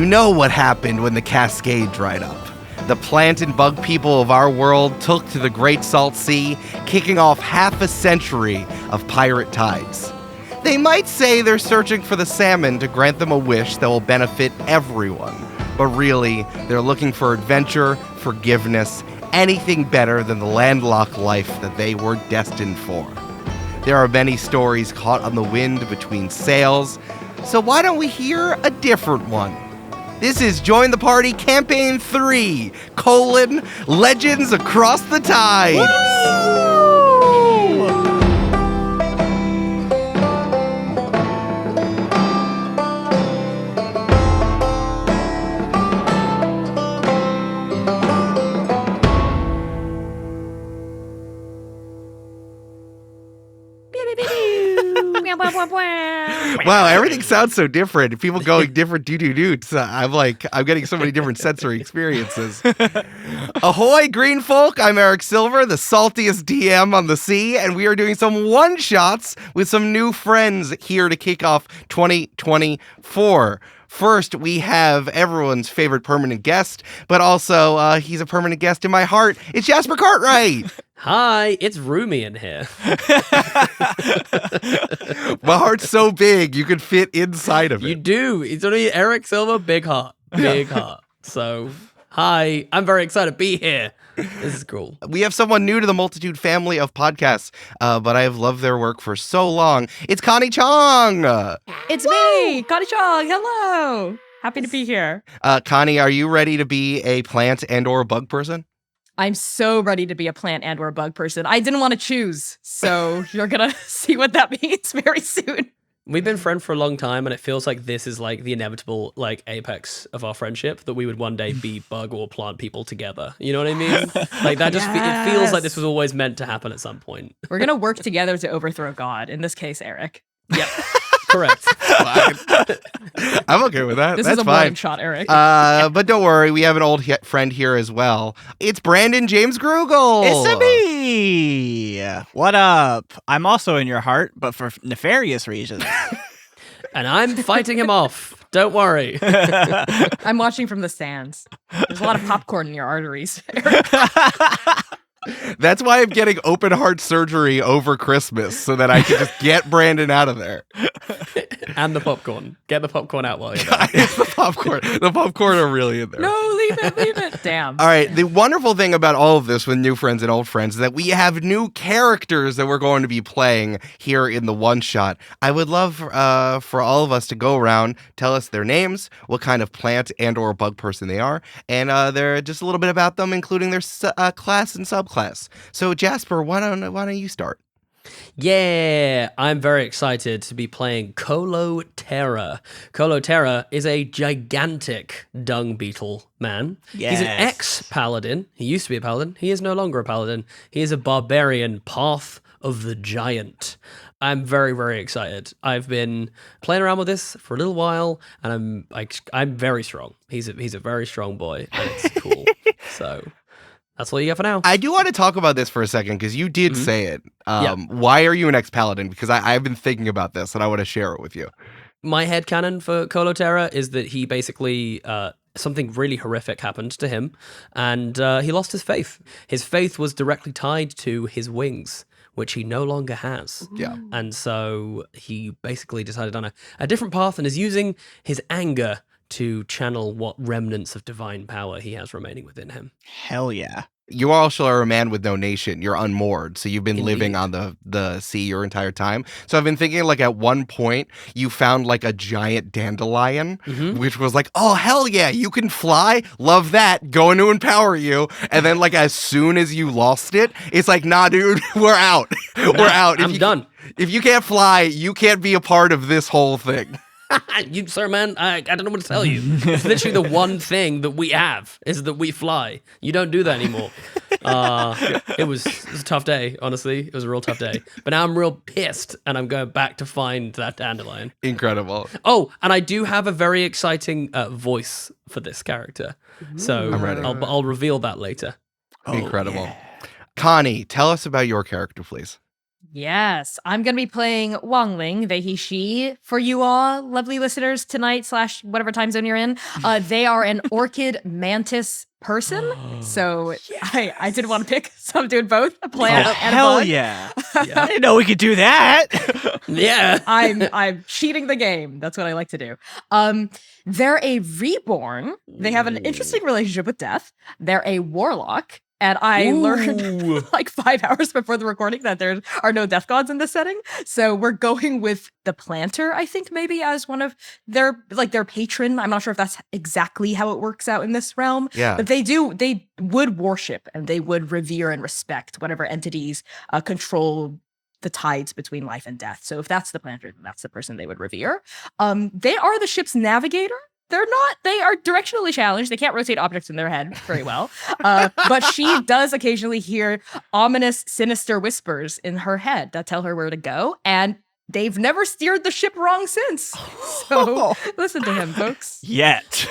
You know what happened when the Cascade dried up. The plant and bug people of our world took to the Great Salt Sea, kicking off half a century of pirate tides. They might say they're searching for the salmon to grant them a wish that will benefit everyone, but really, they're looking for adventure, forgiveness, anything better than the landlocked life that they were destined for. There are many stories caught on the wind between sails, so why don't we hear a different one? This is Join the Party Campaign 3, Legends Across the Tide. Woo! Wow, everything sounds so different. People going different do-do-do. I'm getting so many different sensory experiences. Ahoy, green folk. I'm Eric Silver, the saltiest DM on the sea, and we are doing some one-shots with some new friends here to kick off 2024. First, we have everyone's favorite permanent guest, but also he's a permanent guest in my heart. It's Jasper Cartwright. Hi, it's roomy in here. My heart's so big, you could fit inside of it. You do. It's only Eric Silver, big heart. Big heart. So, hi, I'm very excited to be here. This is cool. We have someone new to the Multitude family of podcasts, but I have loved their work for so long. It's Connie Chang. It's me, Connie Chang. Hello. Happy to be here. Connie, are you ready to be a plant and or a bug person? I'm so ready to be a plant and or a bug person. I didn't want to choose, so you're going to see what that means very soon. We've been friends for a long time, and it feels like this is like the inevitable like apex of our friendship, that we would one day be bug or plant people together. You know what I mean? Like that just it feels like this was always meant to happen at some point. We're going to work together to overthrow God, in this case, Eric. Yep. Correct. I'm okay with that. This That's is a fine. warning shot, Eric. But don't worry, we have an old friend here as well. It's Brandon James Grugle. It's me. What up? I'm also in your heart, but for nefarious reasons. And I'm fighting him off. Don't worry. I'm watching from the stands. There's a lot of popcorn in your arteries, Eric. That's why I'm getting open heart surgery over Christmas, so that I can just get Brandon out of there. And the popcorn. Get the popcorn out while you're there. It's the popcorn. The popcorn are really in there. No, leave it. Damn. All right. The wonderful thing about all of this with new friends and old friends is that we have new characters that we're going to be playing here in the one shot. I would love for all of us to go around, tell us their names, what kind of plant and or bug person they are, and they're just a little bit about them, including their class and subclass. So Jasper, why don't you start? Yeah, I'm very excited to be playing Colo Tera. Colo Tera is a gigantic dung beetle man. Yes. He's an ex-paladin. He used to be a paladin. He is no longer a paladin. He is a barbarian, Path of the Giant. I'm very, very excited. I've been playing around with this for a little while, and I'm very strong. He's a very strong boy, and it's cool. So that's all you got for now. I do want to talk about this for a second, because you did say it. Why are you an ex-paladin? Because I've been thinking about this, and I want to share it with you. My headcanon for Colo Tera is that he basically, something really horrific happened to him, and he lost his faith. His faith was directly tied to his wings, which he no longer has. Yeah. And so he basically decided on a different path, and is using his anger to channel what remnants of divine power he has remaining within him. Hell yeah. You also are a man with no nation. You're unmoored, so you've been Indeed. living on the sea your entire time. So I've been thinking, like, at one point, you found, like, a giant dandelion, which was like, oh, hell yeah, you can fly? Love that. Going to empower you. And then, like, as soon as you lost it, it's like, nah, dude, we're out. We're out. I'm done. If you can't fly, you can't be a part of this whole thing. You, sir, man, I don't know what to tell you. It's literally the one thing that we have, is that we fly. You don't do that anymore. It was a tough day, honestly. It was a real tough day. But now I'm real pissed, and I'm going back to find that dandelion. Incredible. Oh, and I do have a very exciting voice for this character. So I'm ready. I'll reveal that later. Incredible. Yeah. Connie, tell us about your character, please. Yes, I'm going to be playing Wangling, they, he, she, for you all, lovely listeners, tonight / whatever time zone you're in. They are an orchid mantis person, so I didn't want to pick, so I'm doing both, a plant and a hell bug. yeah. I didn't know we could do that. Yeah. I'm cheating the game. That's what I like to do. They're a reborn. They have an interesting relationship with death. They're a warlock. And I learned like 5 hours before the recording that there are no death gods in this setting. So we're going with the planter, I think, maybe as one of their patron. I'm not sure if that's exactly how it works out in this realm. Yeah. But they would worship and they would revere and respect whatever entities control the tides between life and death. So if that's the planter, then that's the person they would revere. They are the ship's navigator. They are directionally challenged. They can't rotate objects in their head very well. But she does occasionally hear ominous, sinister whispers in her head that tell her where to go. And they've never steered the ship wrong since. So listen to him, folks. Yet.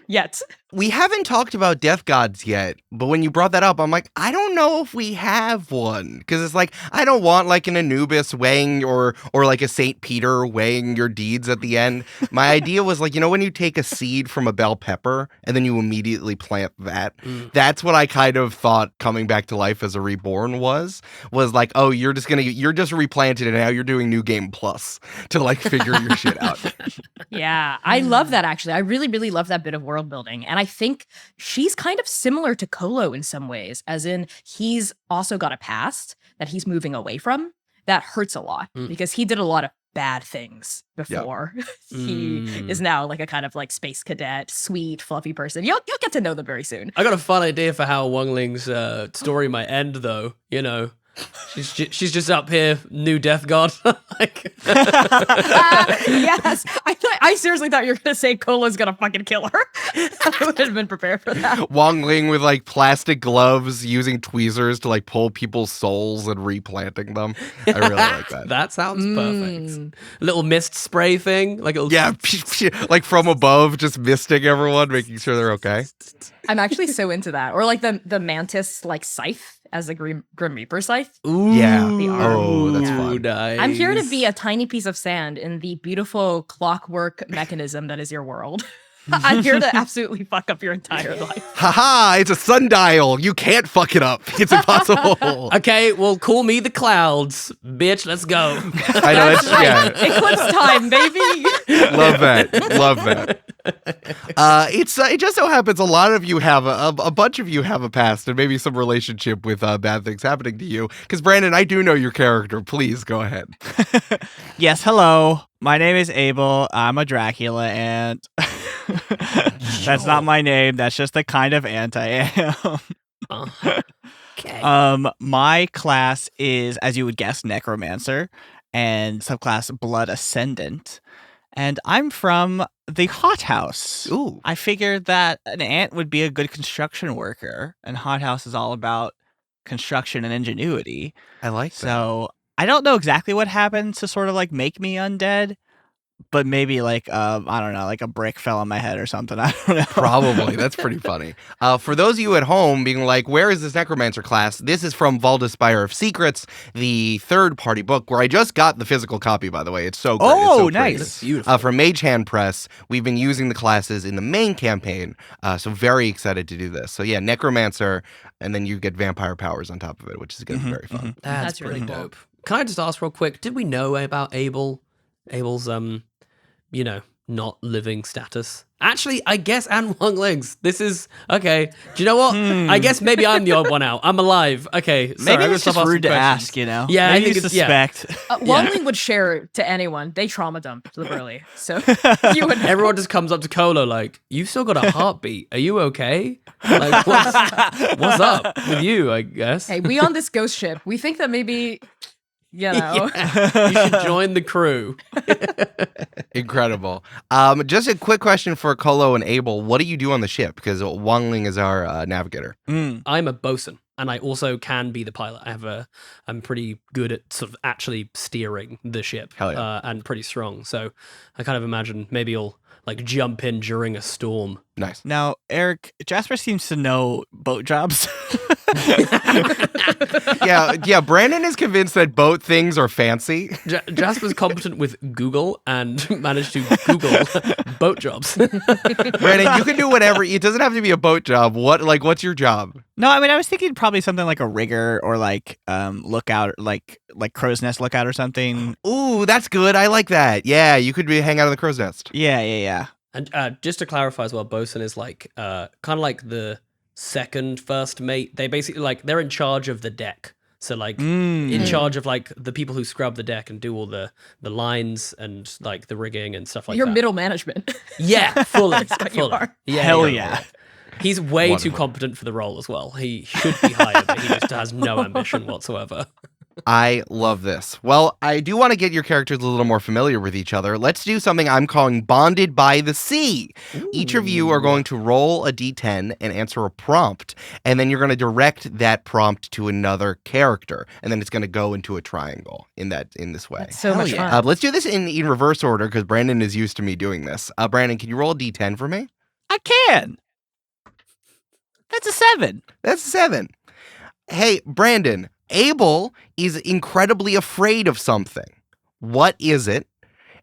Yet. We haven't talked about death gods yet, but when you brought that up, I'm like, I don't know if we have one. Because it's like, I don't want like an Anubis weighing or like a St. Peter weighing your deeds at the end. My idea was like, when you take a seed from a bell pepper and then you immediately plant that, that's what I kind of thought coming back to life as a reborn was like, oh, you're just replanted and now you're doing New Game Plus to like figure your shit out. Yeah, I love that actually. I really, really love that bit of world building. And I think she's kind of similar to Colo in some ways, as in he's also got a past that he's moving away from that hurts a lot because he did a lot of bad things before. He is now like a kind of like space cadet, sweet, fluffy person. You'll get to know them very soon. I got a fun idea for how Wangling's story might end, though. She's just up here, new death god. Yes, I seriously thought you were gonna say Colo's gonna fucking kill her. I would have been prepared for that. Wangling with like plastic gloves using tweezers to like pull people's souls and replanting them. I really like that. That sounds perfect. Little mist spray thing, like a little like from above, just misting everyone, making sure they're okay. I'm actually so into that. Or like the mantis like scythe as a Grim Reaper scythe. Ooh, yeah. The arm. Oh, that's fun. Nice. I'm here to be a tiny piece of sand in the beautiful clockwork mechanism that is your world. I'm here to absolutely fuck up your entire life. Haha, it's a sundial. You can't fuck it up. It's impossible. Okay, well, call me the clouds, bitch. Let's go. I know, that's, yeah. Eclipse time, baby. Love that. It just so happens a lot of you have a bunch of you have a past and maybe some relationship with bad things happening to you. Because Brandon, I do know your character. Please go ahead. Yes, hello. My name is Abel. I'm a Dracula ant. That's not my name. That's just the kind of ant I am. Okay. My class is, as you would guess, Necromancer, and subclass Blood Ascendant. And I'm from the hothouse. Ooh. I figured that an ant would be a good construction worker, and hothouse is all about construction and ingenuity. I like that. So I don't know exactly what happened to sort of like make me undead, but maybe like I don't know, like a brick fell on my head or something. I don't know. Probably. That's pretty funny. For those of you at home being like, where is this Necromancer class? This is from Valda Spire of Secrets, the third-party book, where I just got the physical copy, by the way. It's so great. Oh, it's so nice. That's beautiful. From Mage Hand Press, we've been using the classes in the main campaign, so very excited to do this. So yeah, Necromancer, and then you get vampire powers on top of it, which is going to be very fun. That's really pretty cool. dope. Can I just ask real quick, did we know about Abel's not living status? Actually, I guess, and Wangling's. This is, okay. Do you know what? I guess maybe I'm the odd one out. I'm alive. Okay. Sorry, Maybe I'm it's gonna just stop rude to asking ask, questions. you know? Yeah, I Maybe think you it's, yeah. suspect. Wangling would share to anyone. They trauma dump liberally. So you would know. Everyone just comes up to Colo like, you've still got a heartbeat. Are you okay? Like, what's up with you, I guess? Hey, we on this ghost ship. We think that maybe, you know. Yeah. You should join the crew. Incredible. Just a quick question for Colo and Abel. What do you do on the ship? Because Wangling is our navigator. I'm a bosun, and I also can be the pilot. I'm pretty good at sort of actually steering the ship. Hell yeah. And pretty strong. So I kind of imagine maybe I'll like jump in during a storm. Nice. Now, Eric, Jasper seems to know boat jobs. Yeah. Brandon is convinced that boat things are fancy. Jasper's competent with Google and managed to Google boat jobs. Brandon, you can do whatever. It doesn't have to be a boat job. What's your job? No, I mean, I was thinking probably something like a rigger or like lookout, like crow's nest lookout or something. Ooh, that's good. I like that. Yeah, you could hang out in the crow's nest. Yeah. And just to clarify as well, bosun is like kind of like the second first mate. They basically like they're in charge of the deck. So like in charge of like the people who scrub the deck and do all the lines and like the rigging and stuff like You're that. middle management. Yeah, fully. what you are. Yeah, Hell yeah. He's way Wonderful. too competent for the role as well. He should be hired, but he just has no ambition whatsoever. I love this. Well, I do want to get your characters a little more familiar with each other. Let's do something I'm calling Bonded by the Sea. Ooh. Each of you are going to roll a d10 and answer a prompt, and then you're going to direct that prompt to another character, and then it's going to go into a triangle in this way. That's so much yeah. fun. Let's do this in reverse order because Brandon is used to me doing this. Brandon, can you roll a d10 for me? I can. That's a 7. That's a 7. Hey, Brandon, Abel is incredibly afraid of something. What is it?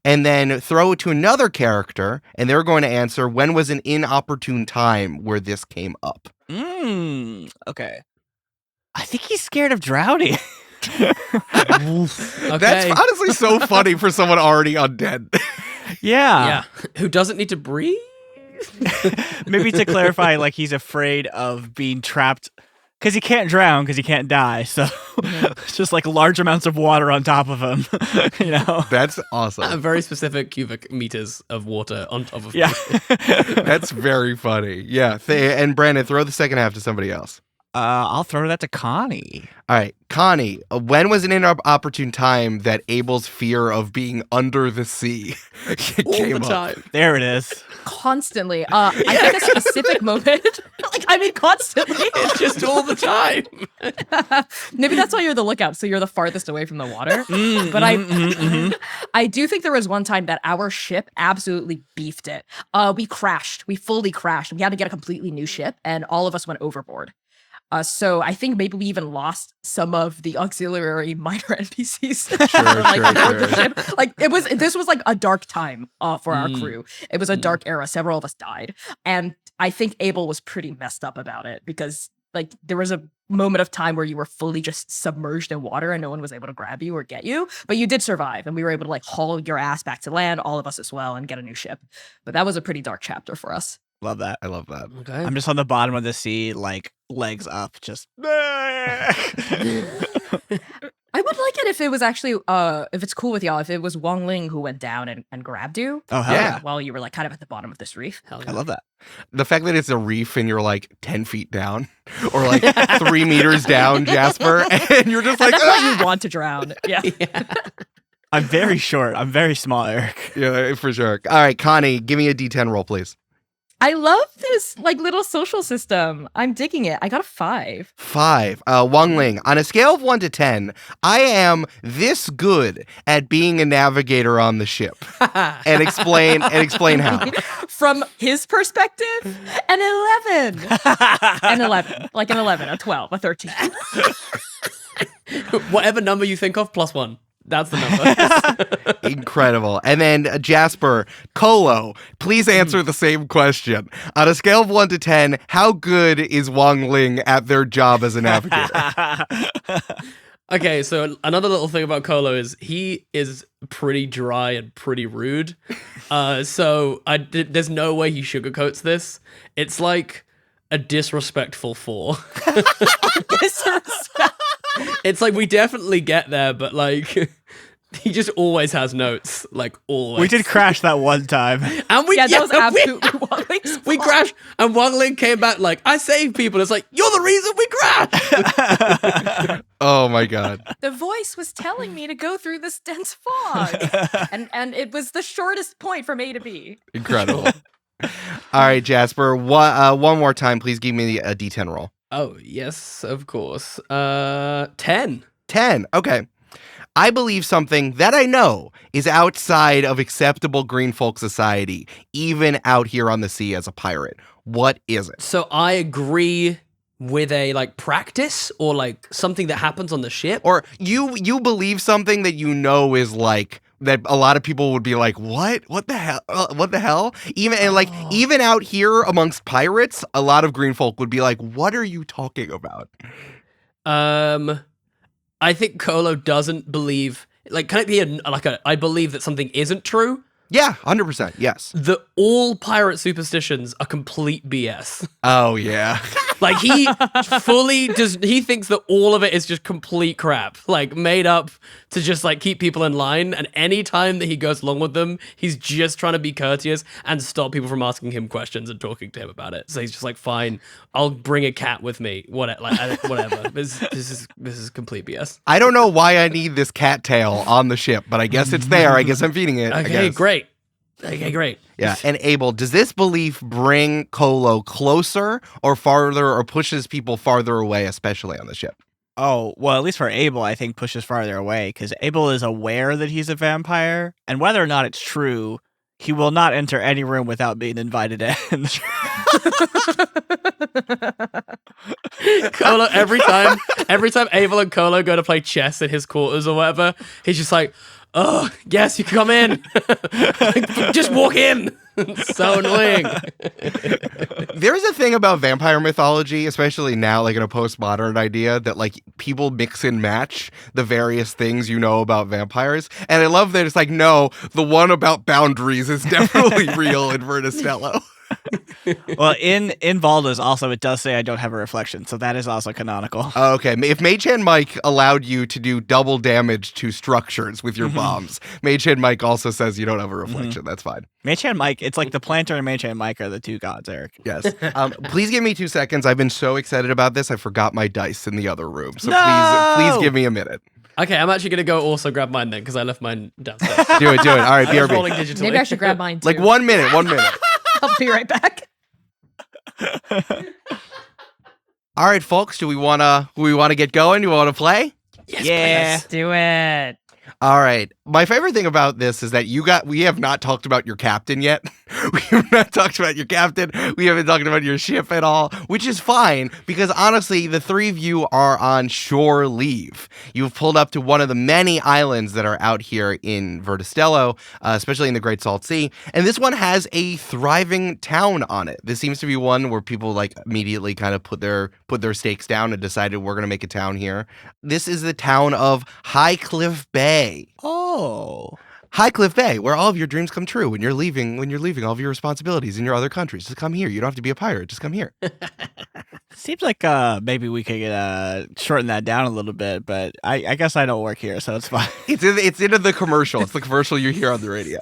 And then throw it to another character, and they're going to answer, when was an inopportune time where this came up? Okay. I think he's scared of drowning. Okay. That's honestly so funny for someone already undead. Yeah. Who doesn't need to breathe? Maybe to clarify, like he's afraid of being trapped because he can't drown because he can't die. So it's just like large amounts of water on top of him. That's awesome. Very specific cubic meters of water on top of Yeah. That's very funny. Yeah. And Brandon, throw the second half to somebody else. I'll throw that to Connie. All right, Connie, when was an inopportune time that Abel's fear of being under the sea all came the up? time. There it is. Constantly. I think a specific moment. Constantly. It's just all the time. Maybe that's why you're the lookout, so you're the farthest away from the water. But I do think there was one time that our ship absolutely beefed it. We crashed. We fully crashed. We had to get a completely new ship, and all of us went overboard. So I think maybe we even lost some of the auxiliary minor NPCs. aboard the ship. Like this was like a dark time for our crew. It was a dark era. Several of us died. And I think Abel was pretty messed up about it because like there was a moment of time where you were fully just submerged in water and no one was able to grab you or get you, but you did survive and we were able to like haul your ass back to land, all of us as well, and get a new ship. But that was a pretty dark chapter for us. Love that. I love that. Okay. I'm just on the bottom of the sea, like legs up, just. I would like it if it was actually, if it's cool with y'all, if it was Wangling who went down and grabbed you. Oh, hell yeah. While you were like kind of at the bottom of this reef. Hell I yeah. love that. The fact that it's a reef and you're like 10 feet down or like 3 meters down, Jasper, and you're just like, that's why you want to drown. Yeah. I'm very short. I'm very small, Eric. Yeah, for sure. All right, Connie, give me a D10 roll, please. I love this like little social system. I'm digging it. I got a 5. 5. Wangling, on a scale of 1 to 10, I am this good at being a navigator on the ship. and explain how. From his perspective, an 11. An 11. Like an 11, a 12, a 13. Whatever number you think of, +1. That's the number. Incredible. And then Jasper, Colo, please answer the same question. On a scale of 1 to 10, how good is Wangling at their job as a navigator? Okay, so another little thing about Colo is he is pretty dry and pretty rude. So there's no way he sugarcoats this. It's like a disrespectful 4. It's like we definitely get there, but like he just always has notes, like always. We did crash that one time. And we that was absolutely Wangling's we fault. crashed, and Wangling came back like, I saved people. It's like, you're the reason we crashed. Oh my God. The voice was telling me to go through this dense fog. and it was the shortest point from A to B. Incredible. All right, Jasper, one more time, please give me a D10 roll. Oh, yes, of course. 10. 10. Okay. I believe something that I know is outside of acceptable green folk society, even out here on the sea as a pirate. What is it? So I agree with a like practice or like something that happens on the ship. Or you believe something that you know is like that a lot of people would be like, what the hell, what the hell, even out here amongst pirates, a lot of green folk would be like, what are you talking about? I think Colo doesn't believe, like, can it be I believe that something isn't true? Yeah, 100%, yes. All pirate superstitions are complete BS. Oh, yeah. Like, he he thinks that all of it is just complete crap, like, made up to just, like, keep people in line, and any time that he goes along with them, he's just trying to be courteous and stop people from asking him questions and talking to him about it. So he's just like, fine, I'll bring a cat with me, whatever. This is complete BS. I don't know why I need this cattail on the ship, but I guess it's there. I guess I'm feeding it. Okay, great. Yeah, and Abel, does this belief bring Colo closer or farther, or pushes people farther away, especially on the ship? Oh, well, at least for Abel, I think pushes farther away, because Abel is aware that he's a vampire, and whether or not it's true, he will not enter any room without being invited in. Colo, every time Abel and Colo go to play chess in his quarters or whatever, he's just like, oh, yes, you can come in. Just walk in. It's so annoying. There's a thing about vampire mythology, especially now, like in a postmodern idea, that like people mix and match the various things you know about vampires. And I love that it's like, no, the one about boundaries is definitely real in Verda Stello. Well, in Valda's also, it does say I don't have a reflection, so that is also canonical. Okay, if Mage Hand Mike allowed you to do double damage to structures with your bombs, Mage Hand Mike also says you don't have a reflection. That's fine. Mage Hand Mike, it's like the Planter and Mage Hand Mike are the two gods, Eric. Yes. Please give me 2 seconds. I've been so excited about this, I forgot my dice in the other room. So please give me a minute. Okay, I'm actually going to go also grab mine then, because I left mine downstairs. Do it. All right, I was BRB. rolling digitally. Maybe I should grab mine too. Like 1 minute. I'll be right back. All right, folks, do we wanna get going? Do we wanna play? Yes, Yeah. please. Do it. All right. My favorite thing about this is that we have not talked about your captain yet. We have not talked about your captain. We haven't talked about your ship at all, which is fine because honestly, the three of you are on shore leave. You've pulled up to one of the many islands that are out here in Verda Stello, especially in the Great Salt Sea. And this one has a thriving town on it. This seems to be one where people like immediately kind of put their stakes down and decided we're going to make a town here. This is the town of High Cliff Bay. Oh. High Cliff Bay, where all of your dreams come true when you're leaving all of your responsibilities in your other countries. Just come here. You don't have to be a pirate. Just come here. Seems like maybe we could shorten that down a little bit, but I guess I don't work here, so it's fine. It's into the commercial. It's the commercial you hear on the radio.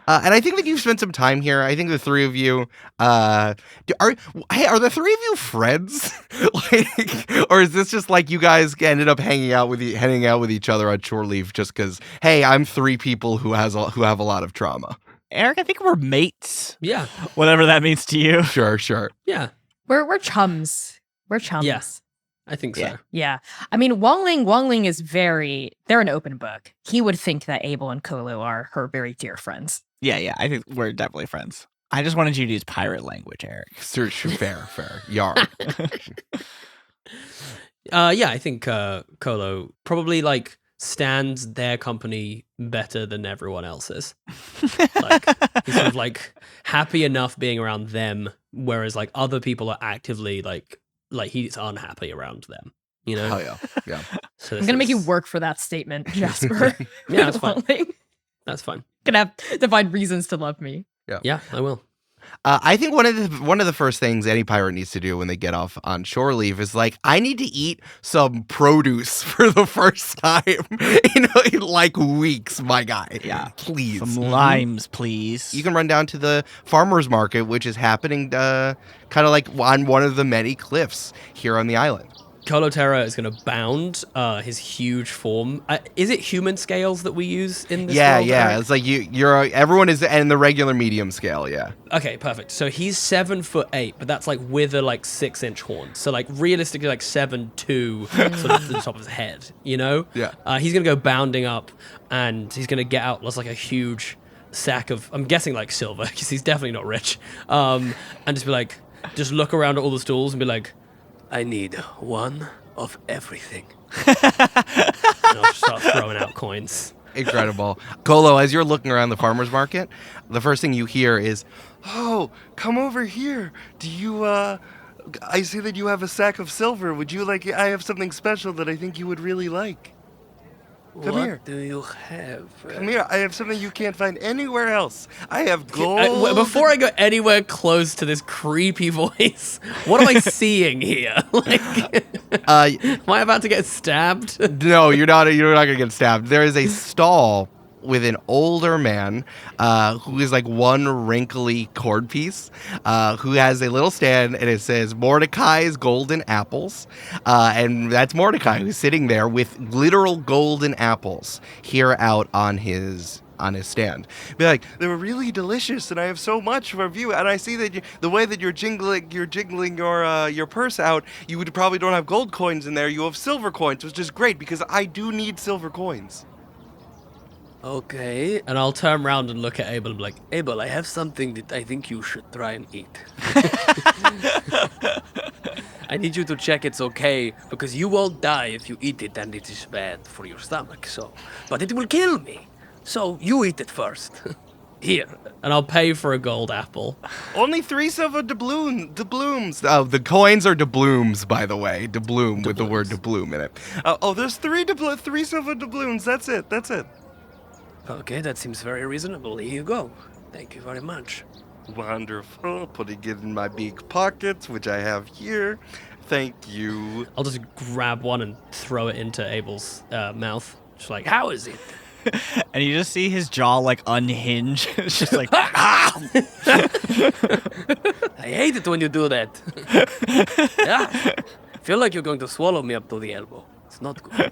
And I think that you've spent some time here. I think the three of you are the three of you friends? Or is this just like you guys ended up hanging out with each other on shore leave just because, hey, I'm three people who have a lot of trauma? Eric, I think we're mates. Yeah. Whatever that means to you. Sure. Yeah. We're chums. We're chums. Yes. I think so. Yeah. I mean, Wangling is they're an open book. He would think that Abel and Colo are her very dear friends. Yeah. I think we're definitely friends. I just wanted you to use pirate language, Eric. Fair. Yarn. Yeah, I think Colo probably like stands their company better than everyone else's. Like he's sort of like happy enough being around them, whereas like other people are actively like he's unhappy around them. You know? Oh yeah. So I'm gonna make you work for that statement, Jasper. Yeah, that's fine. Wangling. That's fine. Gonna have to find reasons to love me. Yeah, I will. I think one of the first things any pirate needs to do when they get off on shore leave is like, I need to eat some produce for the first time in like weeks, my guy. Yeah. Please. Some limes, please. You can run down to the farmer's market, which is happening kind of like on one of the many cliffs here on the island. Colo Tera is going to bound his huge form. Is it human scales that we use in this world? Yeah. Eric? It's like everyone is in the regular medium scale, yeah. Okay, perfect. So he's 7'8", but that's like with a like 6-inch horn. So like realistically like 7'2", sort of to the top of his head, you know? Yeah. He's going to go bounding up and he's going to get out like a huge sack of, I'm guessing like silver, because he's definitely not rich. And just be like, just look around at all the stalls and be like, I need one of everything. And I'll just start throwing out coins. Incredible. Colo, as you're looking around the farmer's market, the first thing you hear is, "Oh, come over here. Do you, I see that you have a sack of silver. Would you like, I have something special that I think you would really like. Come here. What do you have? Come here. I have something you can't find anywhere else. I have gold." Before I go anywhere close to this creepy voice, what am I seeing here? Like, am I about to get stabbed? No, you're not. You're not gonna get stabbed. There is a stall with an older man who is like one wrinkly cord piece, who has a little stand, and it says Mordecai's Golden Apples, and that's Mordecai who's sitting there with literal golden apples here out on his stand. Be like, "They were really delicious, and I have so much for you. And I see that the way that you're jingling your purse out, you would probably don't have gold coins in there. You have silver coins, which is great because I do need silver coins." Okay, and I'll turn around and look at Abel and be like, Abel, I have something that I think you should try and eat. I need you to check it's okay, because you won't die if you eat it and it is bad for your stomach, but it will kill me. So you eat it first. Here. And I'll pay for a gold apple. Only 3 silver doubloons. Oh, the coins are doubloons, by the way. Doubloon with the word doubloon in it. There's 3 silver doubloons. That's it. Okay, that seems very reasonable. Here you go. Thank you very much. Wonderful. Putting it in my big pockets, which I have here. Thank you. I'll just grab one and throw it into Abel's mouth. Just like, how is it? And you just see his jaw like unhinge. It's just like, ah! I hate it when you do that. Yeah. I feel like you're going to swallow me up to the elbow. It's not good.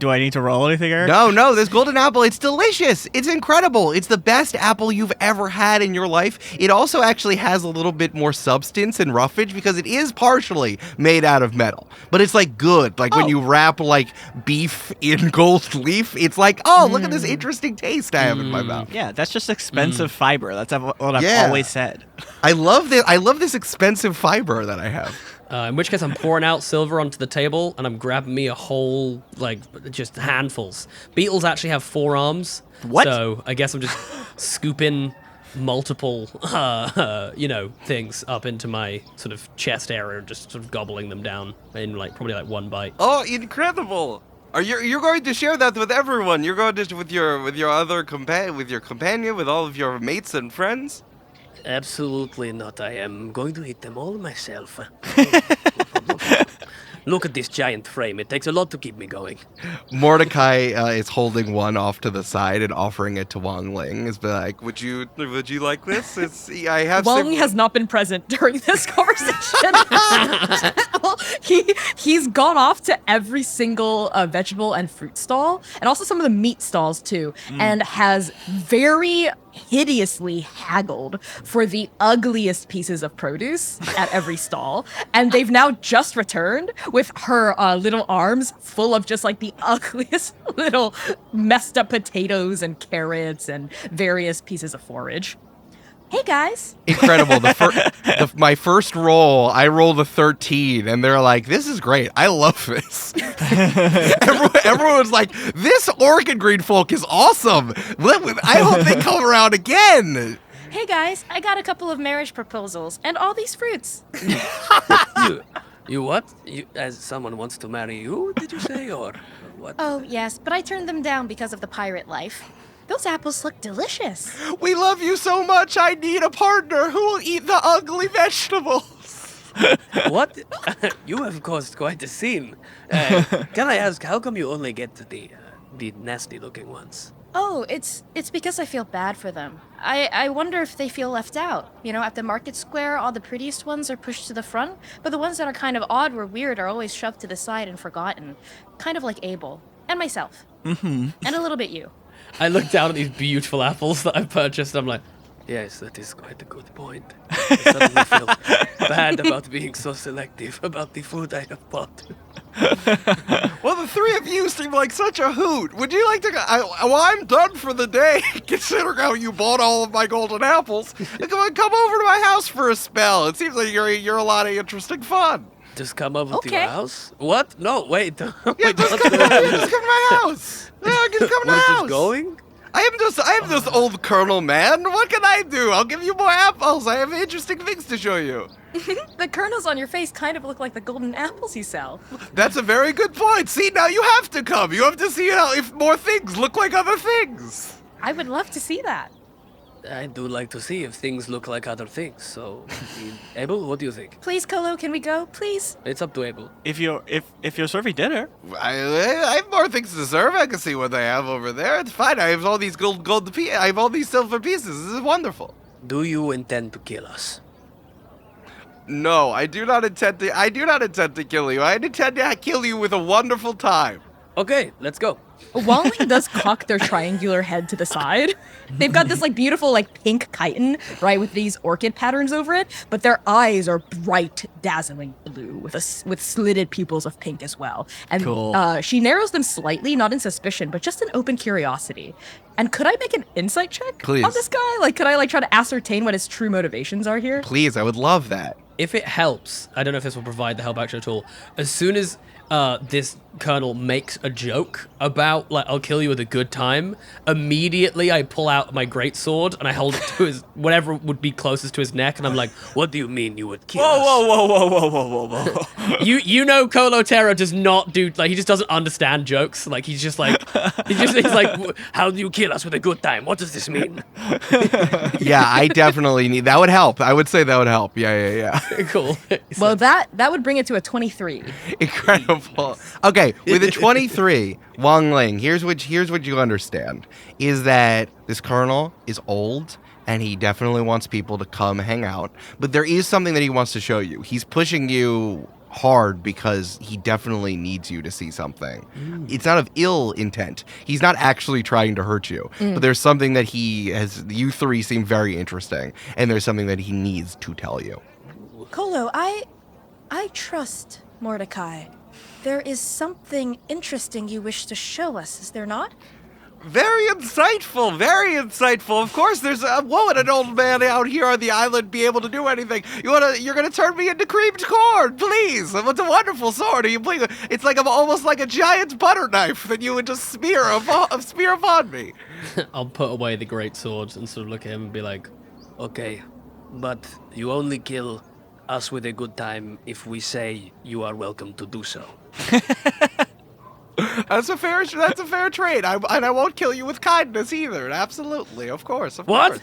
Do I need to roll anything, Eric? No, this golden apple, it's delicious. It's incredible. It's the best apple you've ever had in your life. It also actually has a little bit more substance and roughage because it is partially made out of metal. But it's like good. Like when you wrap like beef in gold leaf, it's like, oh, look at this interesting taste I have in my mouth. Yeah, that's just expensive fiber. That's what I've always said. I love this expensive fiber that I have. In which case, I'm pouring out silver onto the table, and I'm grabbing me a whole, like, just handfuls. Beetles actually have 4 arms. What? So I guess I'm just scooping multiple, things up into my sort of chest area, just sort of gobbling them down in, probably one bite. Oh, incredible! You're going to share that with everyone. You're going to with your other companion, with all of your mates and friends. Absolutely not. I am going to eat them all myself. Look at this giant frame. It takes a lot to keep me going. Mordecai is holding one off to the side and offering it to Wangling. Is like, would you like this? Wangling has not been present during this conversation. He's gone off to every single vegetable and fruit stall, and also some of the meat stalls too, and has very hideously haggled for the ugliest pieces of produce at every stall, and they've now just returned with her little arms full of just like the ugliest little messed up potatoes and carrots and various pieces of forage. Hey guys. Incredible. My first roll, I rolled a 13, and they're like, "This is great. I love this." Everyone's like, "This orchid green folk is awesome. I hope they come around again." Hey guys, I got a couple of marriage proposals and all these fruits. You what? As someone wants to marry you, did you say, or what? Oh, yes, but I turned them down because of the pirate life. Those apples look delicious. We love you so much. I need a partner who will eat the ugly vegetables. What? You have caused quite a scene. Can I ask, how come you only get the nasty-looking ones? Oh, it's because I feel bad for them. I wonder if they feel left out. You know, at the market square, all the prettiest ones are pushed to the front, but the ones that are kind of odd or weird are always shoved to the side and forgotten. Kind of like Abel. And myself. Mm-hmm. And a little bit you. I look down at these beautiful apples that I've purchased, and I'm like, Yes, that is quite a good point. I suddenly feel bad about being so selective about the food I have bought. Well, the three of you seem like such a hoot. Would you like to go? Well, I'm done for the day, considering how you bought all of my golden apples. Come over to my house for a spell. It seems like you're a lot of interesting fun. Just come over to Okay. your house? What? No, wait. Yeah, just come to my house. Yeah, just come to We're my house. just going? I am just old Colonel, man. What can I do? I'll give you more apples. I have interesting things to show you. The kernels on your face kind of look like the golden apples you sell. That's a very good point. See, now you have to come. You have to see how if more things look like other things. I would love to see that. I do like to see if things look like other things, so... Abel, what do you think? Please, Colo, can we go? Please? It's up to Abel. If you're serving dinner, I have more things to serve. I can see what they have over there. It's fine. I have all these I have all these silver pieces. This is wonderful. Do you intend to kill us? No, I do not intend to kill you. I intend to kill you with a wonderful time. Okay, let's go. Wangling does cock their triangular head to the side. They've got this beautiful pink chitin, right, with these orchid patterns over it, but their eyes are bright, dazzling blue with slitted pupils of pink as well. And Cool. She narrows them slightly, not in suspicion, but just in open curiosity. And could I make an insight check Please. on this guy? Could I try to ascertain what his true motivations are here? Please, I would love that. If it helps, I don't know if this will provide the help action at all. As soon as this colonel makes a joke about I'll kill you with a good time, immediately I pull out my greatsword and I hold it to his whatever would be closest to his neck, and I'm like, "What do you mean you would kill us?" whoa. You know, Colo Tera does not do he just doesn't understand jokes. He's just like how do you kill us with a good time? What does this mean? Yeah, I definitely need that. Would help. I would say that would help. Yeah. Cool. Well, that would bring it to a 23. Incredible. Okay, with a 23, Wangling, here's what you understand, is that this colonel is old, and he definitely wants people to come hang out, but there is something that he wants to show you. He's pushing you hard because he definitely needs you to see something. It's not of ill intent. He's not actually trying to hurt you, but there's something that you three seem very interesting, and there's something that he needs to tell you. Colo, I trust Mordecai. There is something interesting you wish to show us, is there not? Very insightful, very insightful. Of course, there's what would an old man out here on the island be able to do anything? You're gonna turn me into creamed corn, please. It's a wonderful sword. It's almost like a giant butter knife that you would just smear upon me. I'll put away the greatsword and sort of look at him and be like, "Okay, but you only kill us with a good time if we say you are welcome to do so." That's a fair trade. I won't kill you with kindness either. Absolutely, of course. What?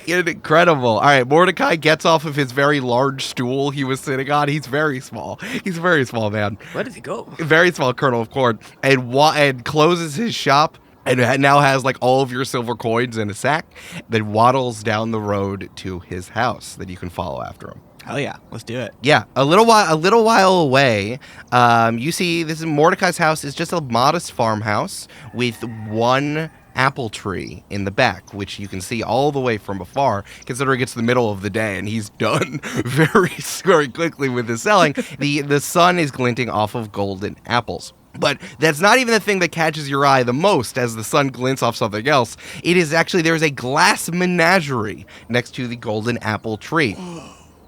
Incredible. All right, Mordecai gets off of his very large stool he was sitting on. He's very small. He's a very small man. Where did he go? Very small kernel of corn. And closes his shop. And now has all of your silver coins in a sack. Then waddles down the road to his house that you can follow after him. Hell yeah, let's do it. Yeah, a little while away, you see this is Mordecai's house is just a modest farmhouse with one apple tree in the back, which you can see all the way from afar, considering it's the middle of the day and he's done very, very quickly with his selling. The sun is glinting off of golden apples. But that's not even the thing that catches your eye the most as the sun glints off something else. It is actually, there's a glass menagerie next to the golden apple tree.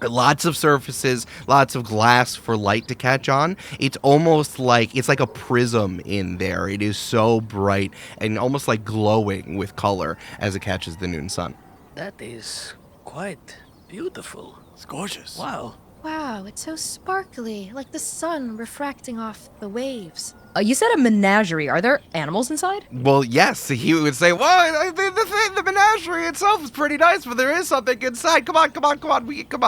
Lots of surfaces, lots of glass for light to catch on. It's almost it's like a prism in there. It is so bright and almost glowing with color as it catches the noon sun. That is quite beautiful. It's gorgeous. Wow. Wow, it's so sparkly, like the sun refracting off the waves. You said a menagerie. Are there animals inside? Well, yes, he would say, well, the menagerie itself is pretty nice, but there is something inside. Come on. Come on. Okay. Come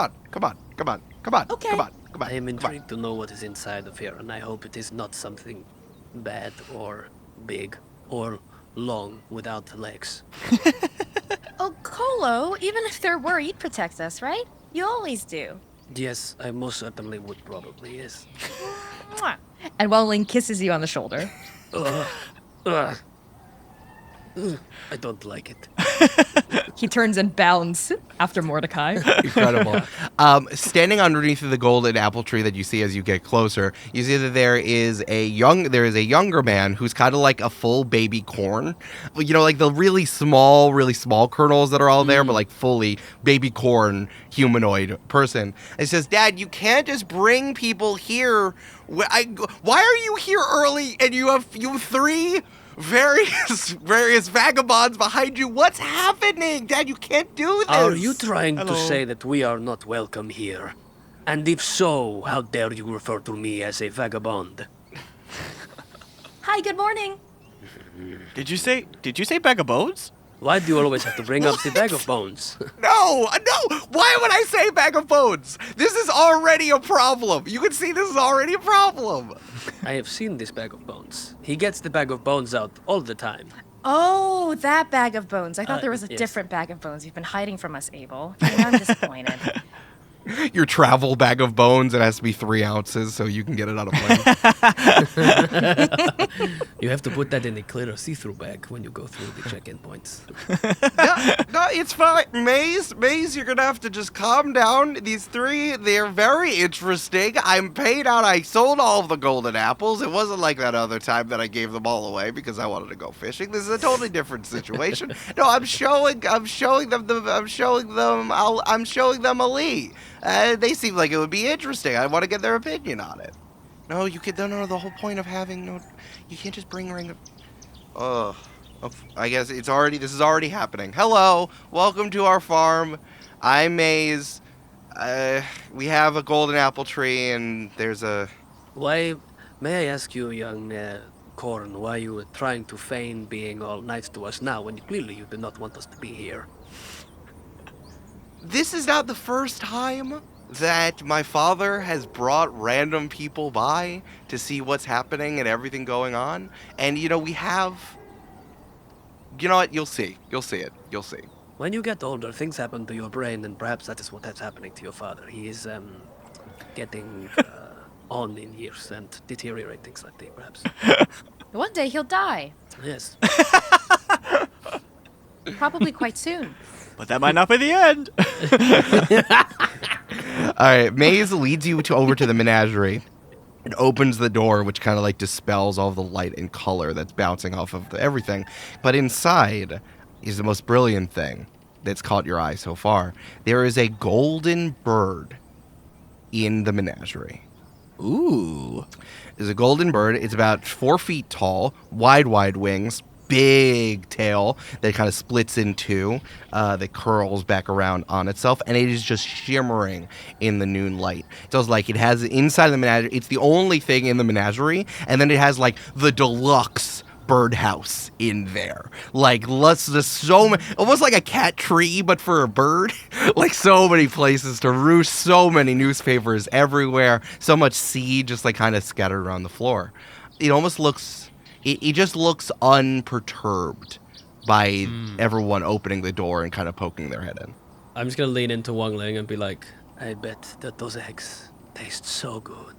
on. I am intrigued to know what is inside of here, and I hope it is not something bad or big or long without legs. Oh, Colo, even if there were, you'd protect us, right? You always do. Yes, I most certainly would probably, yes. Mwah. And Wangling kisses you on the shoulder. Ugh. I don't like it. He turns and bounds after Mordecai. Incredible. Standing underneath the golden apple tree that you see as you get closer, you see that there is a younger man who's kind of like a full baby corn. You know, like the really small kernels that are all there, but like fully baby corn humanoid person. It says, "Dad, you can't just bring people here. Why are you here early? And you have 3 various vagabonds behind you. What's happening? Dad, you can't do this." Are you trying to say that we are not welcome here? And if so, how dare you refer to me as a vagabond? Hi, good morning. Did you say bag of bones? Why do you always have to bring up the bag of bones? No. Why would I say bag of bones? This is already a problem. You can see this is already a problem. I have seen this bag of bones. He gets the bag of bones out all the time. Oh, that bag of bones. I thought there was a yes. different bag of bones. You've been hiding from us, Abel. I'm disappointed. Your travel bag of bones, it has to be 3 ounces so you can get it on a plane. You have to put that in a clear see-through bag when you go through the check-in points. No, it's fine. Maze, you're gonna have to just calm down. These 3, they're very interesting. I'm paid out. I sold all of the golden apples. It wasn't like that other time that I gave them all away because I wanted to go fishing. This is a totally different situation. No, I'm showing them Ali. They seem like it would be interesting. I want to get their opinion on it. No, you could. No. The whole point of having you can't just bring ring. I guess it's already. This is already happening. Hello, welcome to our farm. I'm Maze. We have a golden apple tree, and there's a. Why, may I ask you, young Corn, why you were trying to feign being all nice to us now when clearly you do not want us to be here? This is not the first time that my father has brought random people by to see what's happening and everything going on. And, we have... You know what? You'll see. You'll see it. You'll see. When you get older, things happen to your brain, and perhaps that is what is happening to your father. He is, getting on in years and deteriorating slightly, perhaps. One day he'll die. Yes. Probably quite soon. But that might not be the end. All right. Maze leads you over to the menagerie and opens the door, which kind of like dispels all the light and color that's bouncing off of everything. But inside is the most brilliant thing that's caught your eye so far. There is a golden bird in the menagerie. Ooh. There's a golden bird. It's about 4 feet tall, wide wings, big tail that kind of splits in 2, that curls back around on itself, and it is just shimmering in the noon light. So it's like it has inside the menagerie, it's the only thing in the menagerie, and then it has like the deluxe birdhouse in there. Like, there's so many, almost like a cat tree, but for a bird. Like, so many places to roost, so many newspapers everywhere, so much seed just like kind of scattered around the floor. It almost looks... It just looks unperturbed by everyone opening the door and kind of poking their head in. I'm just going to lean into Wangling and be like, I bet that those eggs taste so good.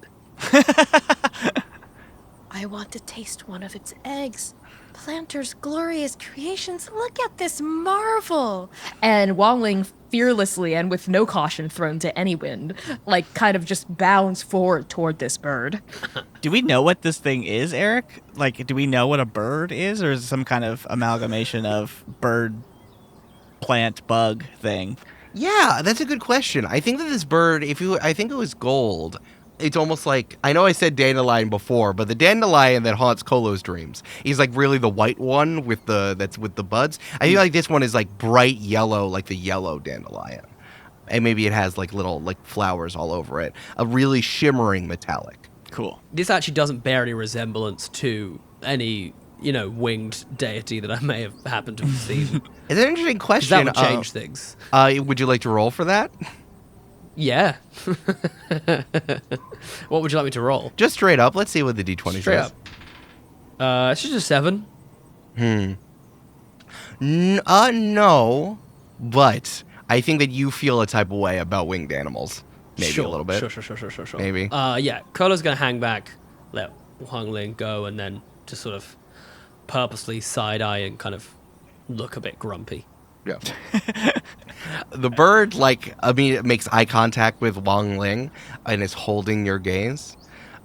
I want to taste one of its eggs. Planter's glorious creations. Look at this marvel. And Wangling fearlessly and with no caution thrown to any wind, like kind of just bounds forward toward this bird. Do we know what this thing is, Eric? Like, do we know what a bird is, or is it some kind of amalgamation of bird, plant, bug thing? Yeah, that's a good question. I think that this bird, I think it was gold. It's almost like, I know I said dandelion before, but the dandelion that haunts Colo's dreams, he's like really the white one that's with the buds. I feel like this one is like bright yellow, like the yellow dandelion. And maybe it has like little like flowers all over it. A really shimmering metallic. Cool. This actually doesn't bear any resemblance to any, winged deity that I may have happened to have seen. It's an interesting question. That would change things. Would you like to roll for that? Yeah. What would you like me to roll? Just straight up. Let's see what the D20 Straight says. up. It's just a 7. No, but I think that you feel a type of way about winged animals. Maybe Sure, a little bit. Sure. Maybe. Yeah, Colo's going to hang back, let Wangling go, and then just sort of purposely side-eye and kind of look a bit grumpy. Yeah. The bird, like, immediately makes eye contact with Wangling and is holding your gaze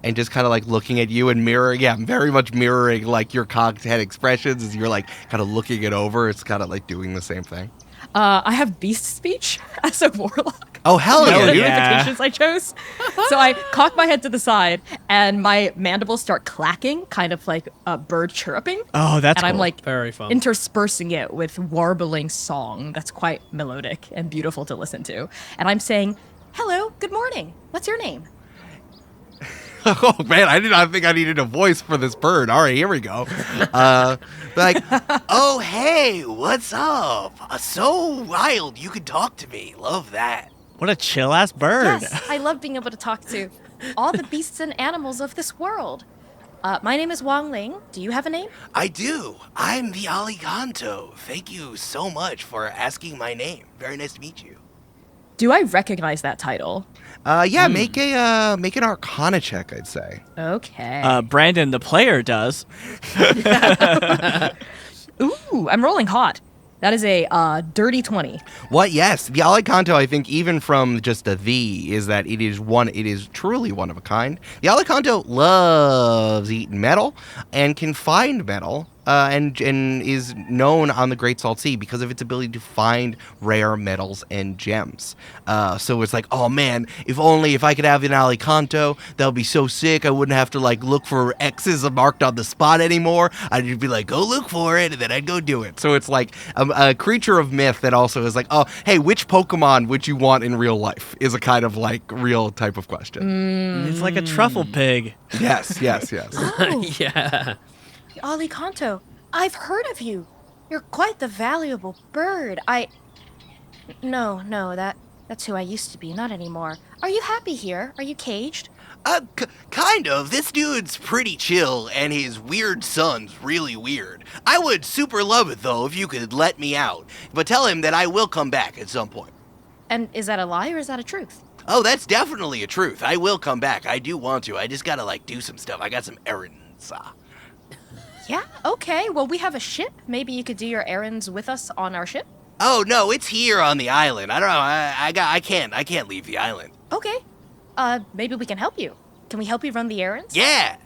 and just kind of, like, looking at you and very much mirroring, like, your cocked head expressions as you're, like, kind of looking it over. It's kind of, like, doing the same thing. I have beast speech as a warlock. Oh, hell yeah, The dude. notifications I chose. So I cock my head to the side, and my mandibles start clacking, kind of like a bird chirruping. Oh, that's And I'm cool. like Very fun. interspersing it with warbling song that's quite melodic and beautiful to listen to. And I'm saying, "Hello, good morning. What's your name?" Oh, man, I did not think I needed a voice for this bird. All right, here we go. Like, oh, hey, what's up? So wild, you could talk to me. Love that. What a chill ass bird. Yes, I love being able to talk to all the beasts and animals of this world. My name is Wangling. Do you have a name? I do. I'm the Alicanto. Thank you so much for asking my name. Very nice to meet you. Do I recognize that title? Yeah, make an Arcana check, I'd say. Okay. Brandon, the player, does. Ooh, I'm rolling hot. That is a dirty 20. What? Yes, the Alicanto, I think, even from just is that it is truly one of a kind. The Alicanto loves eating metal and can find metal. And is known on the Great Salt Sea because of its ability to find rare metals and gems. So it's like, oh man, if I could have an Alicanto, that would be so sick. I wouldn't have to like look for X's marked on the spot anymore. I'd just be like, go look for it, and then I'd go do it. So it's like a creature of myth that also is like, oh, hey, which Pokemon would you want in real life? Is a kind of like real type of question. It's like a truffle pig. Yes. Oh, Yeah. Alicanto, I've heard of you. You're quite the valuable bird. No, that's who I used to be, not anymore. Are you happy here? Are you caged? Kind of. This dude's pretty chill, and his weird son's really weird. I would super love it, though, if you could let me out. But tell him that I will come back at some point. And is that a lie or is that a truth? Oh, that's definitely a truth. I will come back. I do want to. I just gotta, like, do some stuff. I got some errands. Yeah, okay. Well, we have a ship. Maybe you could do your errands with us on our ship? Oh, no, it's here on the island. I don't know. I can't leave the island. Okay. Maybe we can help you. Can we help you run the errands? Yeah.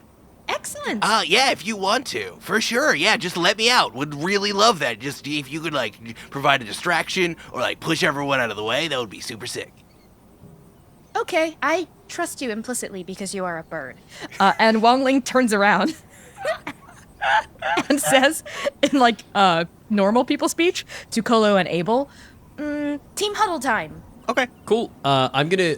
Excellent. Yeah, if you want to. For sure. Yeah, just let me out. Would really love that. Just if you could, like, provide a distraction or, like, push everyone out of the way, that would be super sick. Okay, I trust you implicitly because you are a bird. And Wangling turns around and says, in like normal people speech, to Colo and Abel, Team huddle time. Okay. Cool. I'm gonna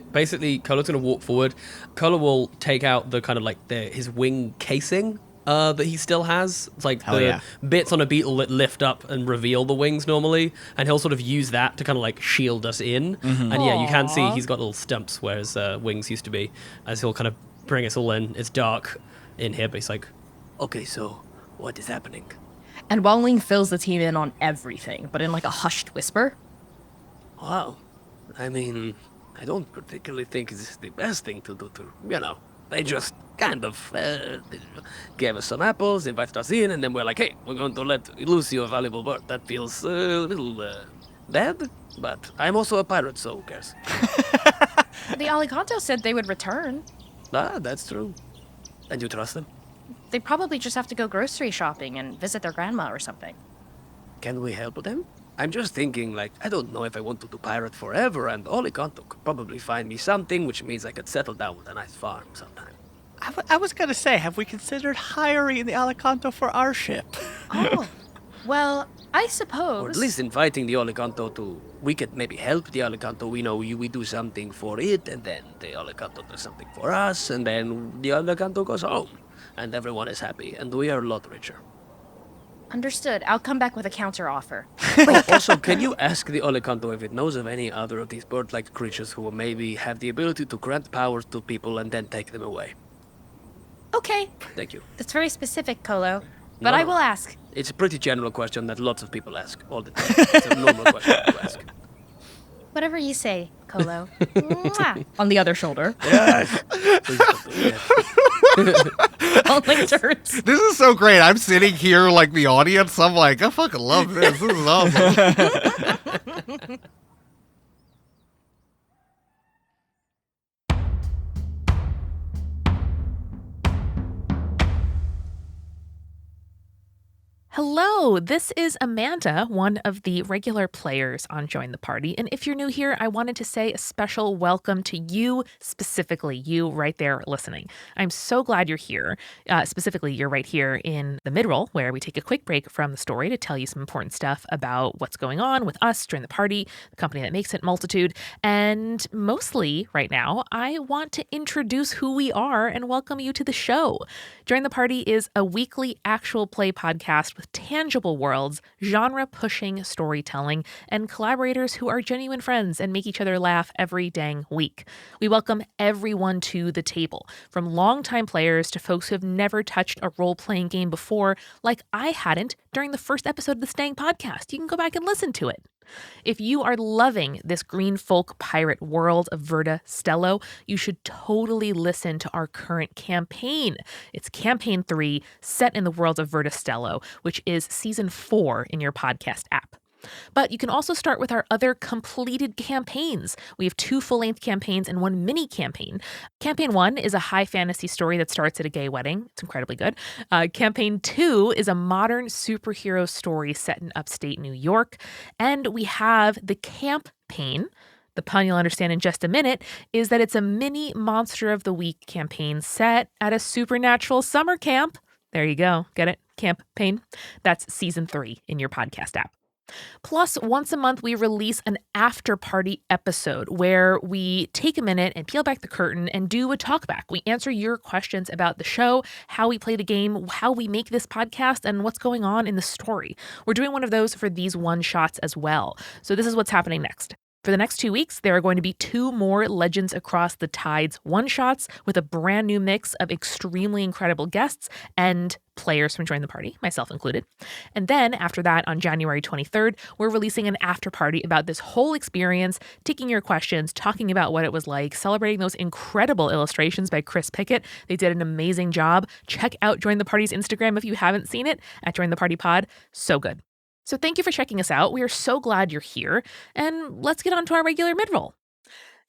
Colo's gonna walk forward. Colo will take out the kind of like his wing casing that he still has. It's like Hell the yeah. bits on a beetle that lift up and reveal the wings normally, and he'll sort of use that to kind of like shield us in. And yeah, you can see Aw. he's got little stumps where his wings used to be, as he'll kind of bring us all in. It's dark in here, but he's like, okay, so what is happening? and Wangling fills the team in on everything, but in like a hushed whisper. Wow. I mean, I don't particularly think it's the best thing to do they just kind of gave us some apples, invited us in, and then we're like, hey, we're going to let loose your valuable bird. That feels a little bad, but I'm also a pirate, so who cares? The Alicanto said they would return. Ah, that's true. And you trust them? They probably just have to go grocery shopping and visit their grandma or something. Can we help them? I'm just thinking, like, I don't know if I want to do pirate forever, and Alicanto could probably find me something, which means I could settle down with a nice farm sometime. I was gonna say, have we considered hiring the Alicanto for our ship? Oh, well, I suppose. Or at least inviting the Alicanto to... We could maybe help the Alicanto. We do something for it, and then the Alicanto does something for us, and then the Alicanto goes home. And everyone is happy, and we are a lot richer. Understood. I'll come back with a counter offer. Also, can you ask the Alicanto if it knows of any other of these bird-like creatures who will maybe have the ability to grant powers to people and then take them away? Okay, Thank you. that's very specific, Colo. But No, I no. will ask. It's a pretty general question that lots of people ask all the time. It's a normal question to ask. Whatever you say, Colo. Mwah. On the other shoulder. Yes. Please don't do that. Rolling turns. This is so great. I'm sitting here like the audience. I'm like, I fucking love this. This is awesome. Hello, this is Amanda, one of the regular players on Join the Party. And if you're new here, I wanted to say a special welcome to you, specifically you right there listening. I'm so glad you're here. Specifically, you're right here in the mid-roll, where we take a quick break from the story to tell you some important stuff about what's going on with us, Join the Party, the company that makes it, Multitude. And mostly right now, I want to introduce who we are and welcome you to the show. Join the Party is a weekly actual play podcast with tangible worlds, genre-pushing storytelling, and collaborators who are genuine friends and make each other laugh every dang week. We welcome everyone to the table, from longtime players to folks who have never touched a role-playing game before, like I hadn't during the first episode of the Stang podcast. You can go back and listen to it. If you are loving this green folk pirate world of Verda Stello, you should totally listen to our current campaign. It's Campaign 3, set in the world of Verda Stello, which is Season 4 in your podcast app. But you can also start with our other completed campaigns. We have 2 full-length campaigns and 1 mini campaign. Campaign 1 is a high fantasy story that starts at a gay wedding. It's incredibly good. Campaign 2 is a modern superhero story set in upstate New York. And we have the Camp-Paign. The pun you'll understand in just a minute is that it's a mini Monster of the Week campaign set at a supernatural summer camp. There you go. Get it? Camp-Paign. That's Season 3 in your podcast app. Plus, once a month, we release an Afterparty episode where we take a minute and peel back the curtain and do a talkback. We answer your questions about the show, how we play the game, how we make this podcast, and what's going on in the story. We're doing one of those for these one-shots as well. So this is what's happening next. For the next 2 weeks, there are going to be 2 more Legends Across the Tides one-shots with a brand new mix of extremely incredible guests and players from Join the Party, myself included. And then after that, on January 23rd, we're releasing an after-party about this whole experience, taking your questions, talking about what it was like, celebrating those incredible illustrations by Chris Pickett. They did an amazing job. Check out Join the Party's Instagram if you haven't seen it, at Join the Party Pod. So good. So thank you for checking us out. We are so glad you're here. And let's get on to our regular mid-roll.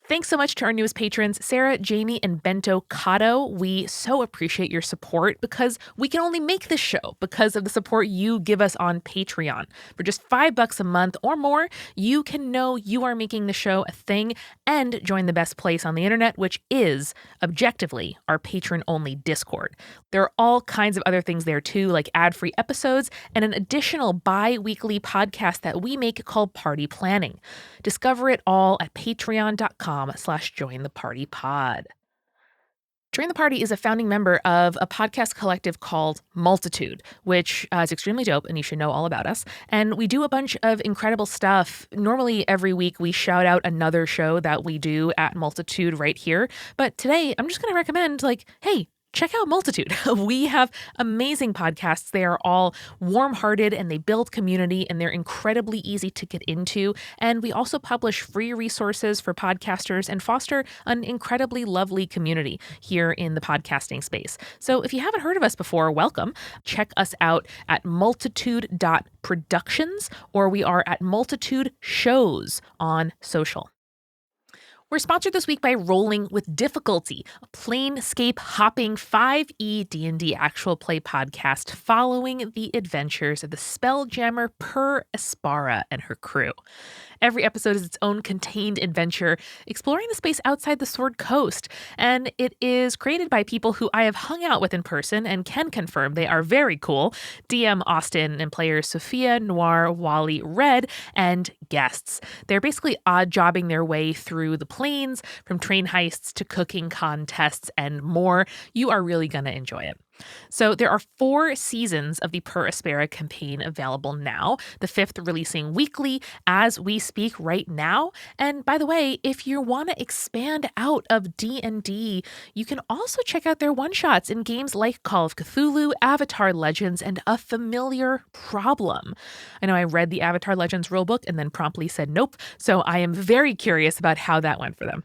Thanks so much to our newest patrons, Sarah, Jamie, and Bento Cotto. We so appreciate your support because we can only make this show because of the support you give us on Patreon. For just $5 a month or more, you can know you are making the show a thing and join the best place on the internet, which is, objectively, our patron-only Discord. There are all kinds of other things there too, like ad-free episodes and an additional bi-weekly podcast that we make called Party Planning. Discover it all at patreon.com/jointhepartypod. Join the Party is a founding member of a podcast collective called Multitude, which is extremely dope and you should know all about us. And we do a bunch of incredible stuff. Normally every week we shout out another show that we do at Multitude right here. But today I'm just going to recommend hey, check out Multitude. We have amazing podcasts. They are all warm-hearted and they build community and they're incredibly easy to get into. And we also publish free resources for podcasters and foster an incredibly lovely community here in the podcasting space. So if you haven't heard of us before, welcome. Check us out at multitude.productions, or we are at Multitude Shows on social. We're sponsored this week by Rolling with Difficulty, a planescape hopping 5e D&D actual play podcast following the adventures of the spelljammer Per Aspara and her crew. Every episode is its own contained adventure, exploring the space outside the Sword Coast, and it is created by people who I have hung out with in person and can confirm they are very cool. DM Austin and players Sophia, Noir, Wally, Red, and guests. They're basically odd-jobbing their way through the planes, from train heists to cooking contests and more. You are really going to enjoy it. So there are 4 seasons of the Per Aspera campaign available now, the 5th releasing weekly as we speak right now. And by the way, if you want to expand out of D&D, you can also check out their one-shots in games like Call of Cthulhu, Avatar Legends, and A Familiar Problem. I know I read the Avatar Legends rulebook and then promptly said nope, so I am very curious about how that went for them.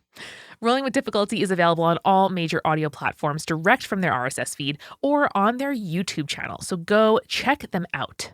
Rolling with Difficulty is available on all major audio platforms direct from their RSS feed or on their YouTube channel, so go check them out.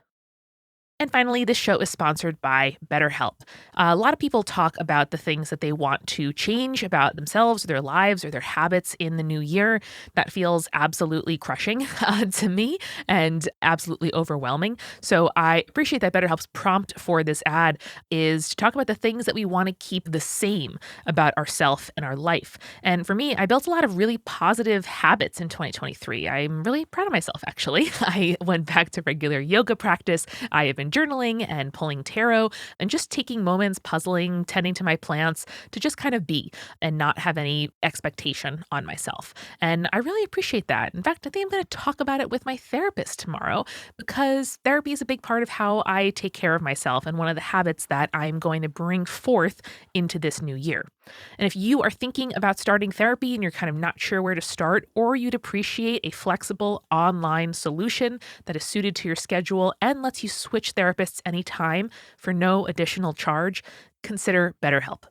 And finally, this show is sponsored by BetterHelp. A lot of people talk about the things that they want to change about themselves, or their lives, or their habits in the new year. That feels absolutely crushing to me and absolutely overwhelming. So I appreciate that BetterHelp's prompt for this ad is to talk about the things that we want to keep the same about ourselves and our life. And for me, I built a lot of really positive habits in 2023. I'm really proud of myself, actually. I went back to regular yoga practice. I have been journaling and pulling tarot and just taking moments, puzzling, tending to my plants to just kind of be and not have any expectation on myself. And I really appreciate that. In fact, I think I'm going to talk about it with my therapist tomorrow because therapy is a big part of how I take care of myself and one of the habits that I'm going to bring forth into this new year. And if you are thinking about starting therapy and you're kind of not sure where to start, or you'd appreciate a flexible online solution that is suited to your schedule and lets you switch therapists anytime for no additional charge, consider BetterHelp.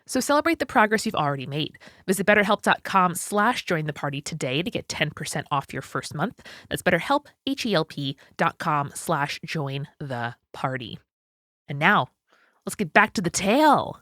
So celebrate the progress you've already made. Visit betterhelp.com/join the party today to get 10% off your first month. That's BetterHelp, HELP.com/join the party. And now, let's get back to the tale.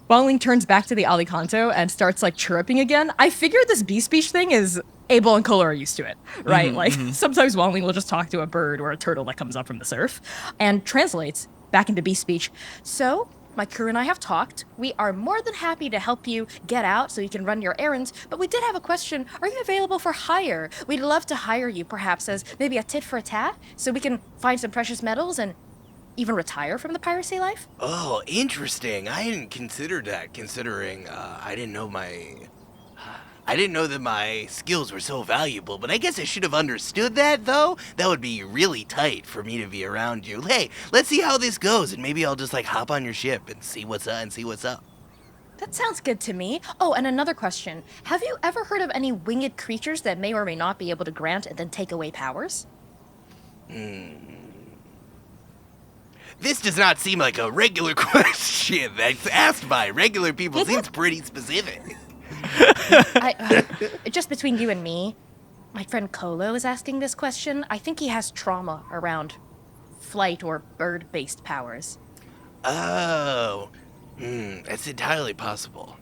Wangling turns back to the Alicanto and starts like chirruping again. I figure this bee speech thing is Abel and Colo are used to it, right? Sometimes Wangling will just talk to a bird or a turtle that comes up from the surf and translates back into bee speech. So, my crew and I have talked. We are more than happy to help you get out so you can run your errands, but we did have a question. Are you available for hire? We'd love to hire you, perhaps, as maybe a tit for a tat, so we can find some precious metals and even retire from the piracy life? Oh, interesting. I hadn't considered that, considering I didn't know that my skills were so valuable, but I guess I should have understood that, though. That would be really tight for me to be around you. Hey, let's see how this goes, and maybe I'll just like hop on your ship and see what's up. That sounds good to me. Oh, and another question. Have you ever heard of any winged creatures that may or may not be able to grant and then take away powers? This does not seem like a regular question that's asked by regular people. Seems pretty specific. Just between you and me, my friend Colo is asking this question. I think he has trauma around flight or bird-based powers. Oh, that's entirely possible.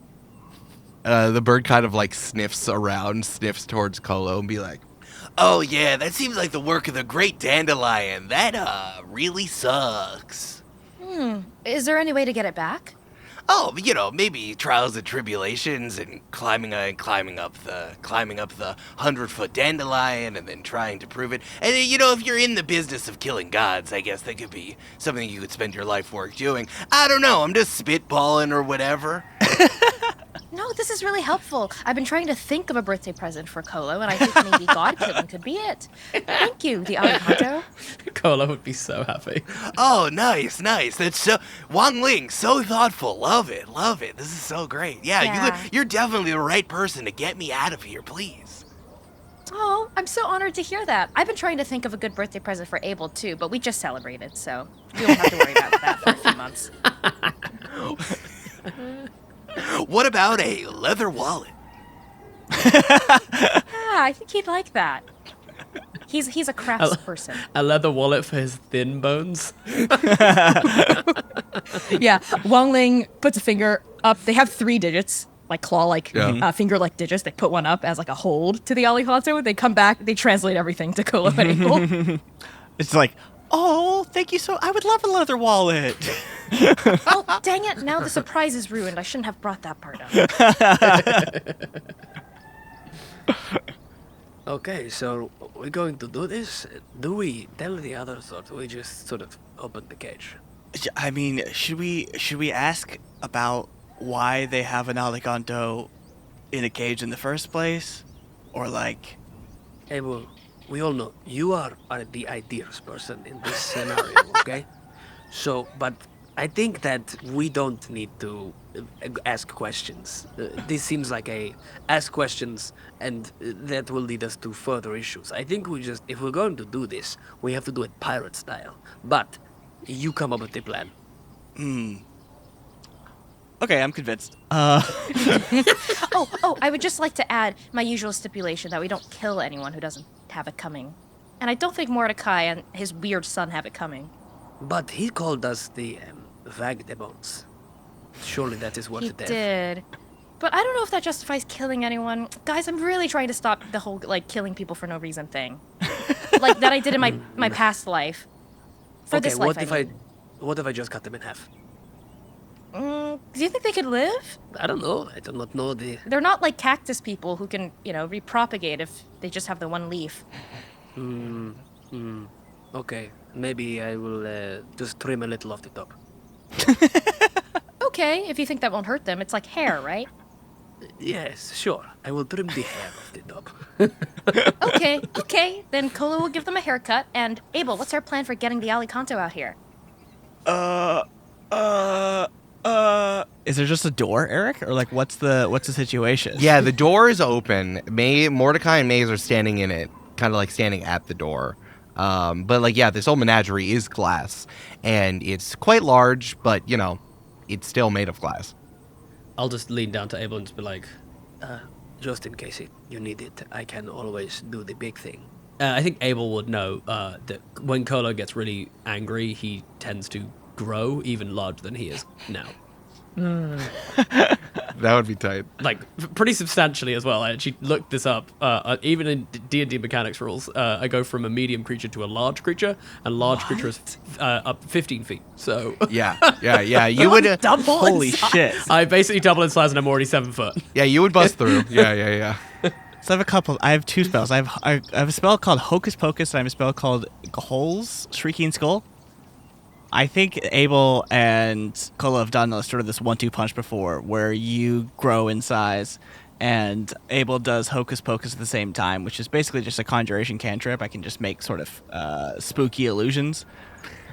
The bird kind of like sniffs towards Colo and be like, oh yeah, that seems like the work of the great dandelion. That really sucks. Is there any way to get it back? Oh, maybe trials and tribulations and climbing up the 100-foot dandelion and then trying to prove it. And if you're in the business of killing gods, I guess that could be something you could spend your life work doing. I don't know, I'm just spitballing or whatever. No, this is really helpful. I've been trying to think of a birthday present for Colo, and I think maybe god killing could be it. Thank you, the Alicanto. Colo would be so happy. Oh, nice. That's so... Wangling, so thoughtful. Love it. This is so great. Yeah. You're definitely the right person to get me out of here, please. Oh, I'm so honored to hear that. I've been trying to think of a good birthday present for Abel, too, but we just celebrated, so you don't have to worry about that for a few months. What about a leather wallet? I think he'd like that. He's a crafts person. A leather wallet for his thin bones. Yeah, Wangling puts a finger up. They have 3 digits, like claw-like, finger-like digits. They put one up as like a hold to the Alicanto. They come back, they translate everything to Colo and Abel. It's like, oh, thank you I would love a leather wallet. Oh, dang it. Now the surprise is ruined. I shouldn't have brought that part up. Okay, so we're going to do this? Do we tell the others or do we just sort of open the cage? I mean, should we ask about why they have an Alicanto in a cage in the first place? Or like... Hey, well, we all know you are the ideas person in this scenario, okay? So, but I think that we don't need to ask questions. This seems like ask questions, and that will lead us to further issues. I think if we're going to do this, we have to do it pirate style. But you come up with the plan. Okay, I'm convinced. Oh, I would just like to add my usual stipulation that we don't kill anyone who doesn't have it coming. And I don't think Mordecai and his weird son have it coming. But he called us the vagabonds. Surely that is worth He the death. did. But I don't know if that justifies killing anyone. Guys, I'm really trying to stop the whole, killing people for no reason thing. Like that I did in my past life. For Okay, this life, what if I just cut them in half? Do you think they could live? I don't know. I do not know the... They're not like cactus people who can, repropagate if they just have the one leaf. Okay, maybe I will just trim a little off the top. Okay, if you think that won't hurt them. It's like hair, right? Yes, sure. I will trim the hair off the top. Okay. Then Colo will give them a haircut. And Abel, what's our plan for getting the Alicanto out here? Is there just a door, Eric? Or what's the situation? Yeah, the door is open. Mordecai and Maze are standing in it, kind of standing at the door. But this whole menagerie is glass, and it's quite large, but it's still made of glass. I'll just lean down to Abel and just be like, Just in case you need it, I can always do the big thing. I think Abel would know that when Colo gets really angry, he tends to grow even larger than he is now. That would be tight. Pretty substantially as well. I actually looked this up. Even in D&D mechanics rules, I go from a medium creature to a large creature, and large creature is up 15 feet. So Yeah. You would Double. Holy in size. shit. I basically double in size, and I'm already 7 foot. Yeah, you would bust through. Yeah. So I have two spells. I have a spell called Hocus Pocus, and I have a spell called Holes, Shrieking Skull. I think Abel and Colo have done sort of this 1-2 punch before, where you grow in size, and Abel does Hocus Pocus at the same time, which is basically just a conjuration cantrip. I can just make sort of spooky illusions,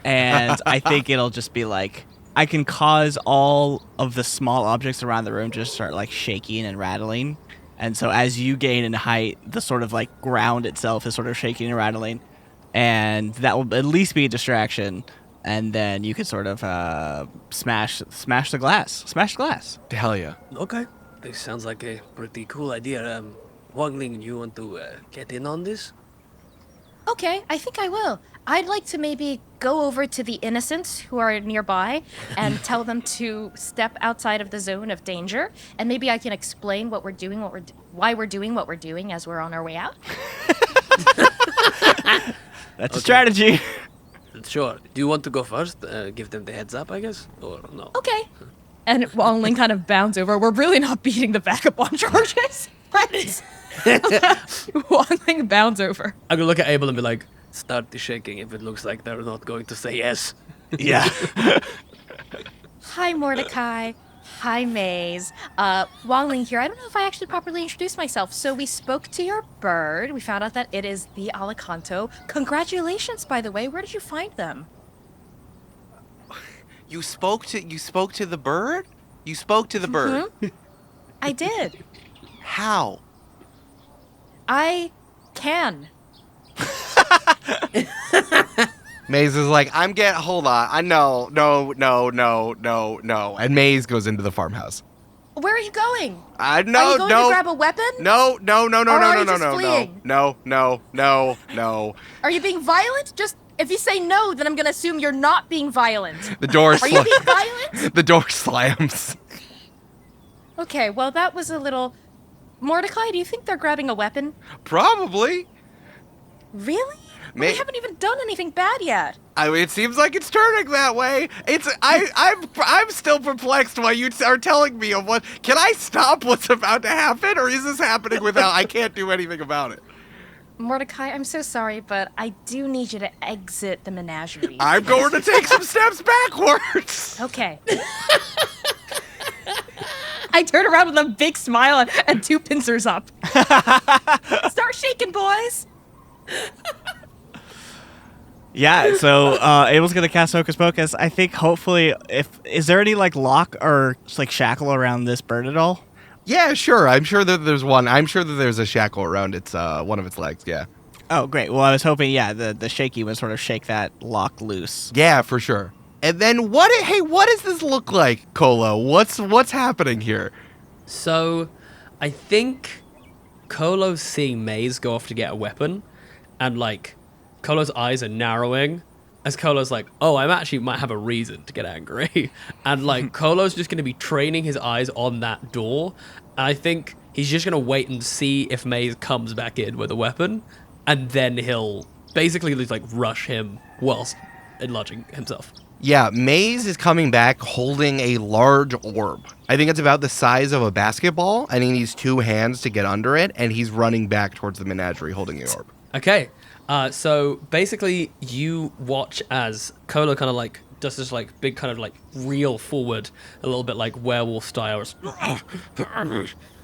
and I think it'll just be I can cause all of the small objects around the room to just start shaking and rattling, and so as you gain in height, the sort of ground itself is sort of shaking and rattling, and that will at least be a distraction. And then you could sort of smash the glass. Hell yeah. Okay, this sounds like a pretty cool idea. Wangling, you want to get in on this? Okay, I think I will. I'd like to maybe go over to the innocents who are nearby and tell them to step outside of the zone of danger, and maybe I can explain what we're doing, why we're doing what we're doing as we're on our way out. That's a strategy. Sure. Do you want to go first? Give them the heads up, I guess? Or no? Okay. And Wangling kind of bounds over. We're really not beating the vagabond charges. Right? Wangling bounds over. I'm gonna look at Abel and be like, Start the shaking if it looks like they're not going to say yes. Yeah. Hi, Mordecai. Hi, Maze. Wangling here. I don't know if I actually properly introduced myself. So we spoke to your bird. We found out that it is the Alicanto. Congratulations, by the way. Where did you find them? You spoke to the bird? You spoke to the bird. I did. How? I can. Maze is hold on. No. And Maze goes into the farmhouse. Where are you going? No. Are you going to grab a weapon? No. Or are you just fleeing? No. Are you being violent? Just if you say no, then I'm gonna assume you're not being violent. The door Are you being violent? The door slams. Okay, well that was a little. Mordecai, do you think they're grabbing a weapon? Probably. Really? We haven't even done anything bad yet. It seems like it's turning that way. I'm still perplexed why you are telling me of what. Can I stop what's about to happen, or is this happening without? I can't do anything about it. Mordecai, I'm so sorry, but I do need you to exit the menagerie. I'm going to take some steps backwards. Okay. I turn around with a big smile and 2 pincers up. Start shaking, boys. Yeah, so Abel's gonna cast Hocus Pocus. I think hopefully, is there any like lock or like shackle around this bird at all? Yeah, sure. I'm sure that there's one. I'm sure that there's a shackle around its one of its legs. Yeah. Oh, great. Well, I was hoping, the shaky would sort of shake that lock loose. Yeah, for sure. And then what? Hey, what does this look like, Colo? What's happening here? So, I think Colo's seeing Maze go off to get a weapon, and like Colo's eyes are narrowing as Colo's like, oh, I actually might have a reason to get angry. And like Colo's just going to be training his eyes on that door. And I think he's just going to wait and see if Maze comes back in with a weapon. And then he'll basically just like rush him whilst enlarging himself. Yeah, Maze is coming back holding a large orb. I think it's about the size of a basketball, and he needs 2 hands to get under it, and he's running back towards the menagerie holding the orb. Okay. So basically you watch as Colo kind of like does this like big kind of like reel forward a little bit like werewolf style.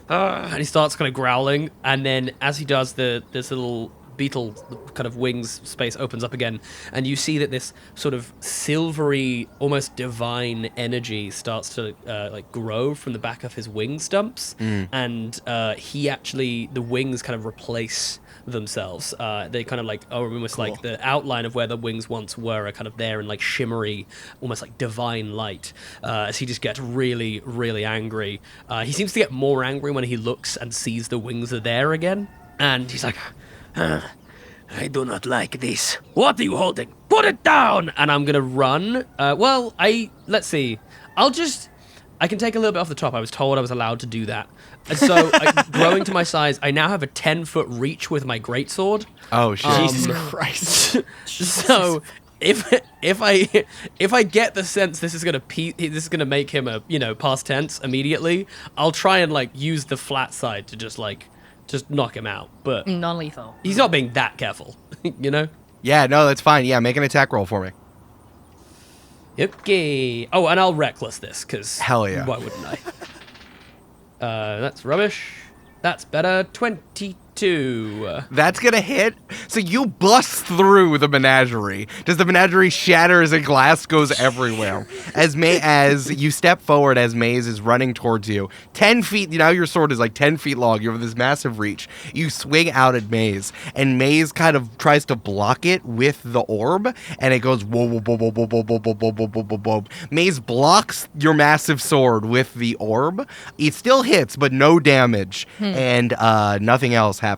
And he starts kind of growling, and then as he does, this little beetle kind of wings space opens up again, and you see that this sort of silvery, almost divine energy starts to like grow from the back of his wing stumps, and the wings kind of replace themselves. They kind of like almost Cool. like the outline of where the wings once were are kind of there in like shimmery, almost like divine light. As he just gets really, really angry. He seems to get more angry when he looks and sees the wings are there again, and he's like, I do not like this. What are you holding? Put it down! and I'm gonna run. Let's see. I can take a little bit off the top. I was told I was allowed to do that. And so, growing to my size, I now have a 10-foot reach with my greatsword. Oh, shit. Jesus Christ. So, if I get the sense this is gonna make him a past tense immediately, I'll try and like use the flat side to just knock him out. But Non-lethal. he's not being that careful, Yeah, no, that's fine. Yeah, make an attack roll for me. Okay. Oh, and I'll reckless this, because Hell yeah. why wouldn't I? That's rubbish. That's better. 22. That's gonna hit. So you bust through the menagerie. Does the menagerie shatters and glass goes everywhere? As you step forward, as Maze is running towards you, 10 feet. Now your sword is like 10 feet long. You have this massive reach. You swing out at Maze, and Maze kind of tries to block it with the orb, and it goes whoa, whoa, whoa, whoa, whoa, whoa, whoa, whoa, whoa, whoa, whoa, whoa. Maze blocks your massive sword with the orb. It still hits, but no damage, and nothing else happens.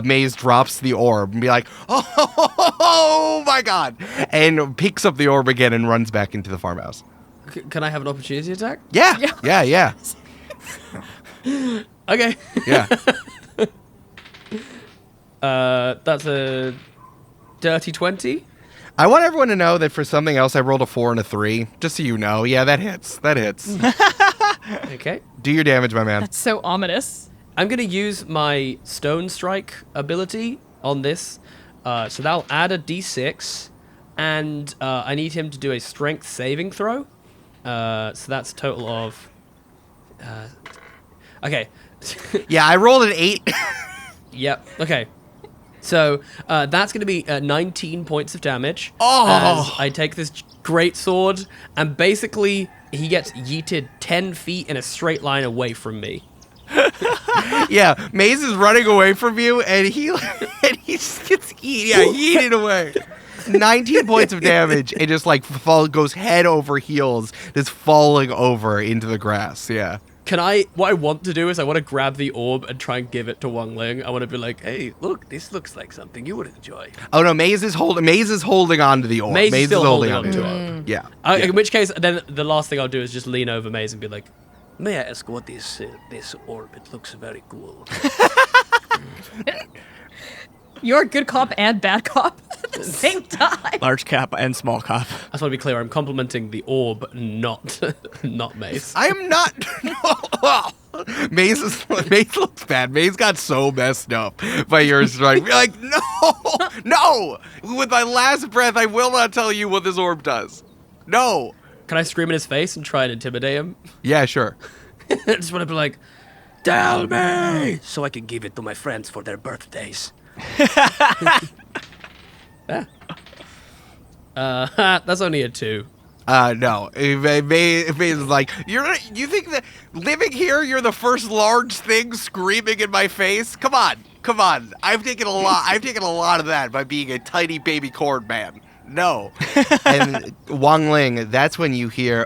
Maze drops the orb and be like, oh my god, and picks up the orb again and runs back into the farmhouse. Can I have an opportunity attack? Yeah. Okay. Yeah. That's a dirty 20. I want everyone to know that for something else, I rolled a 4 and a 3, just so you know. Yeah, that hits. Okay. Do your damage, my man. That's so ominous. I'm going to use my Stone Strike ability on this. So that'll add a d6. And I need him to do a strength saving throw. So that's a total of... okay. Yeah, I rolled an 8. Yep. Okay. So that's going to be 19 points of damage. Oh! As I take this great sword, and basically he gets yeeted 10 feet in a straight line away from me. Yeah, Maze is running away from you, and he just gets yeeted away. 19 points of damage, and just like goes head over heels, just falling over into the grass. Yeah. What I want to do is I want to grab the orb and try and give it to Wangling. I want to be like, Hey, look, this looks like something you would enjoy. Oh no, Maze is holding on to the orb. Maze is still holding on to to it. it. Yeah. In which case, then the last thing I'll do is just lean over Maze and be like, May I ask what is this orb? It looks very cool. You're a good cop and bad cop at the same time. Large cap and small cap. I just want to be clear, I'm complimenting the orb, not Maze. I am not. Maze looks bad. Maze got so messed up by your strike. Be like, no. With my last breath, I will not tell you what this orb does. No. Can I scream in his face and try and intimidate him? Yeah, sure. I just want to be like, Tell me! So I can give it to my friends for their birthdays. yeah. That's only a 2. No. It means like, you think that living here, you're the first large thing screaming in my face? Come on. I've taken a lot of that by being a tiny baby corn man. No. And Wangling, that's when you hear,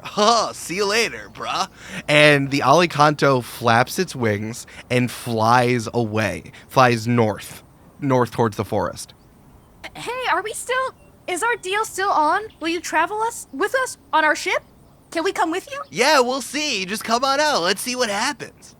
see you later, bruh. And the Alicanto flaps its wings and flies away. Flies north towards the forest. Hey, is our deal still on? Will you travel with us on our ship? Can we come with you? Yeah, we'll see. Just come on out. Let's see what happens.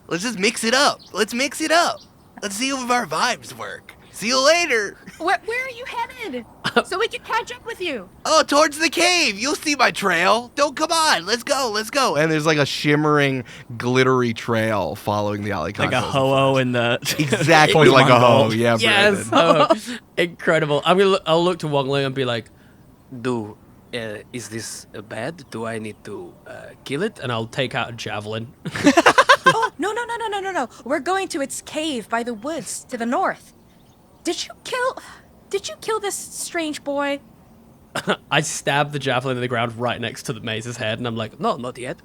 Let's just mix it up. Let's see if our vibes work. See you later. Where are you headed? So we can catch up with you. Oh, towards the cave. You'll see my trail. Come on. Let's go. And there's like a shimmering, glittery trail following the Alicanto. Like a ho-oh in the... Exactly like a ho. Yeah, Yes. Incredible. I'll look to Wangling and be like, is this bad? Do I need to kill it? And I'll take out a javelin. Oh, no. We're going to its cave by the woods to the north. Did you kill this strange boy? I stab the javelin in the ground right next to the maze's head, and I'm like, no, not yet.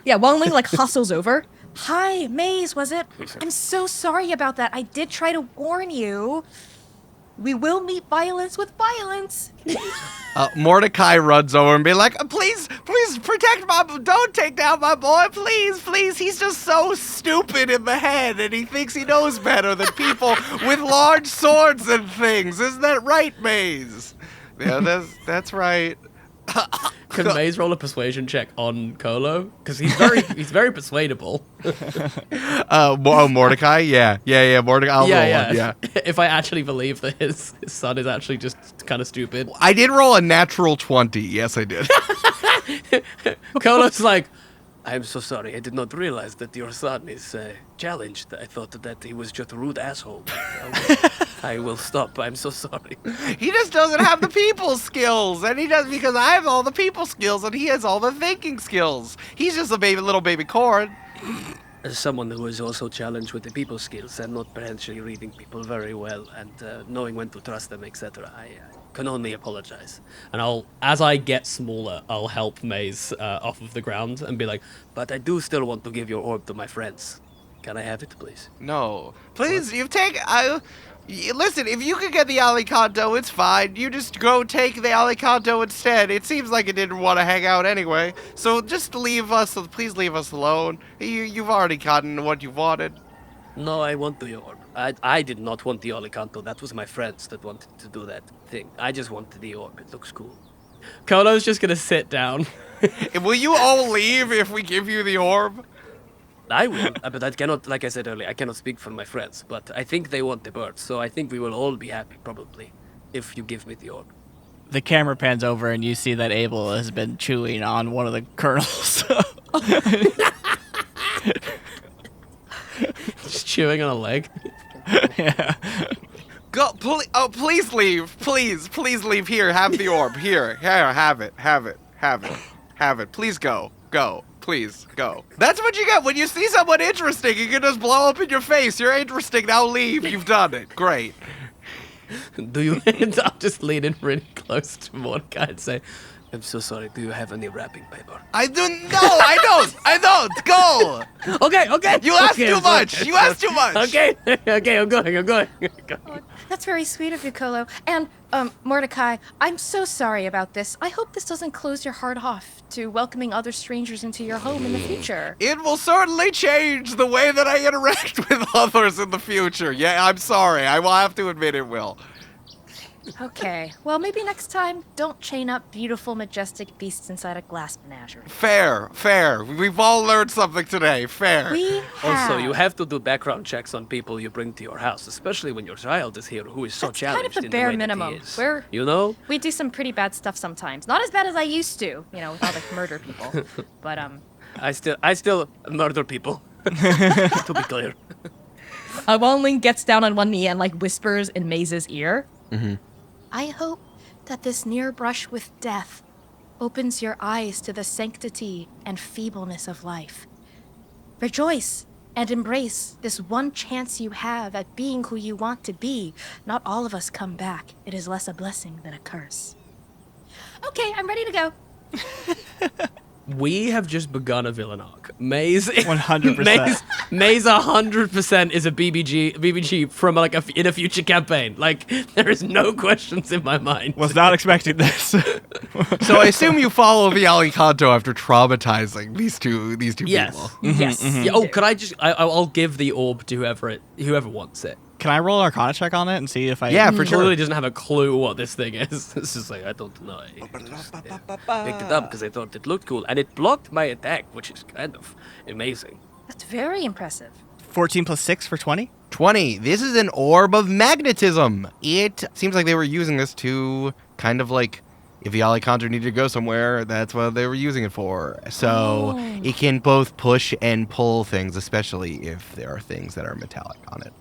Yeah, Wangling like hustles over. Hi, Maze, was it? I'm so sorry about that. I did try to warn you. We will meet violence with violence. Mordecai runs over and be like, please protect don't take down my boy, please. He's just so stupid in the head and he thinks he knows better than people with large swords and things. Isn't that right, Maze? Yeah, that's right. Can Maze roll a persuasion check on Colo? Because he's very persuadable. Mordecai? Yeah. Mordecai, I'll roll it, yeah. If I actually believe that his son is actually just kind of stupid. I did roll a natural 20. Yes, I did. Colo's like, I'm so sorry. I did not realize that your son is challenged. I thought that he was just a rude asshole. I will stop. I'm so sorry. He just doesn't have the people skills, and he does because I have all the people skills, and he has all the thinking skills. He's just a little baby corn. As someone who is also challenged with the people skills and not potentially reading people very well and knowing when to trust them, etc., I can only apologize. And as I get smaller, I'll help Maze off of the ground and be like, but I do still want to give your orb to my friends. Can I have it, please? No. Please, listen, if you could get the Alicanto, it's fine. You just go take the Alicanto instead. It seems like it didn't want to hang out anyway. So just please leave us alone. You've already gotten what you wanted. No, I want the orb. I did not want the Alicanto. That was my friends that wanted to do that thing. I just wanted the orb. It looks cool. Colo's just going to sit down. Will you all leave if we give you the orb? I will, but I cannot, like I said earlier, I cannot speak for my friends, but I think they want the bird, so I think we will all be happy, probably, if you give me the orb. The camera pans over and you see that Abel has been chewing on one of the kernels. Just chewing on a leg. Yeah. Go, please leave. Please leave here. Have the orb. Here, have it. Please go. Please, go. That's what you get when you see someone interesting. You can just blow up in your face. You're interesting, now leave. You've done it. Great. Do you... I'll just lean in really close to Mordecai and say, I'm so sorry. Do you have any wrapping paper? I don't. Go. Okay. You asked too much. Okay, I'm going. Oh, that's very sweet of you, Colo. And, Mordecai, I'm so sorry about this. I hope this doesn't close your heart off to welcoming other strangers into your home in the future. It will certainly change the way that I interact with others in the future. Yeah, I'm sorry. I will have to admit it will. Okay, well, maybe next time, don't chain up beautiful, majestic beasts inside a glass menagerie. Fair. We've all learned something today. Fair. We have. Also, you have to do background checks on people you bring to your house, especially when your child is here, who is so That's challenged kind of the in bare the way minimum. that he is. We're- You know? We do some pretty bad stuff sometimes. Not as bad as I used to, with all the murder people. But, I still murder people. To be clear. Wangling gets down on one knee and whispers in Maze's ear. Mm-hmm. I hope that this near brush with death opens your eyes to the sanctity and feebleness of life. Rejoice and embrace this one chance you have at being who you want to be. Not all of us come back. It is less a blessing than a curse. Okay, I'm ready to go. We have just begun a villain arc. Maze 100%. Maze 100% is a BBG from like in a future campaign. Like there is no questions in my mind. Was not expecting this. So I assume you follow the Alicanto after traumatizing these two Yes. people. Yes. Yeah, oh, could I just? I'll give the orb to whoever wants it. Can I roll Arcana check on it and see if I... Yeah, for Clearly sure. doesn't have a clue what this thing is. It's just like I don't know. I just picked it up because I thought it looked cool, and it blocked my attack, which is kind of amazing. That's very impressive. 14 plus 6 for 20? 20. This is an orb of magnetism. It seems like they were using this to kind of like, if the Alicanto needed to go somewhere, that's what they were using it for. So it can both push and pull things, especially if there are things that are metallic on it.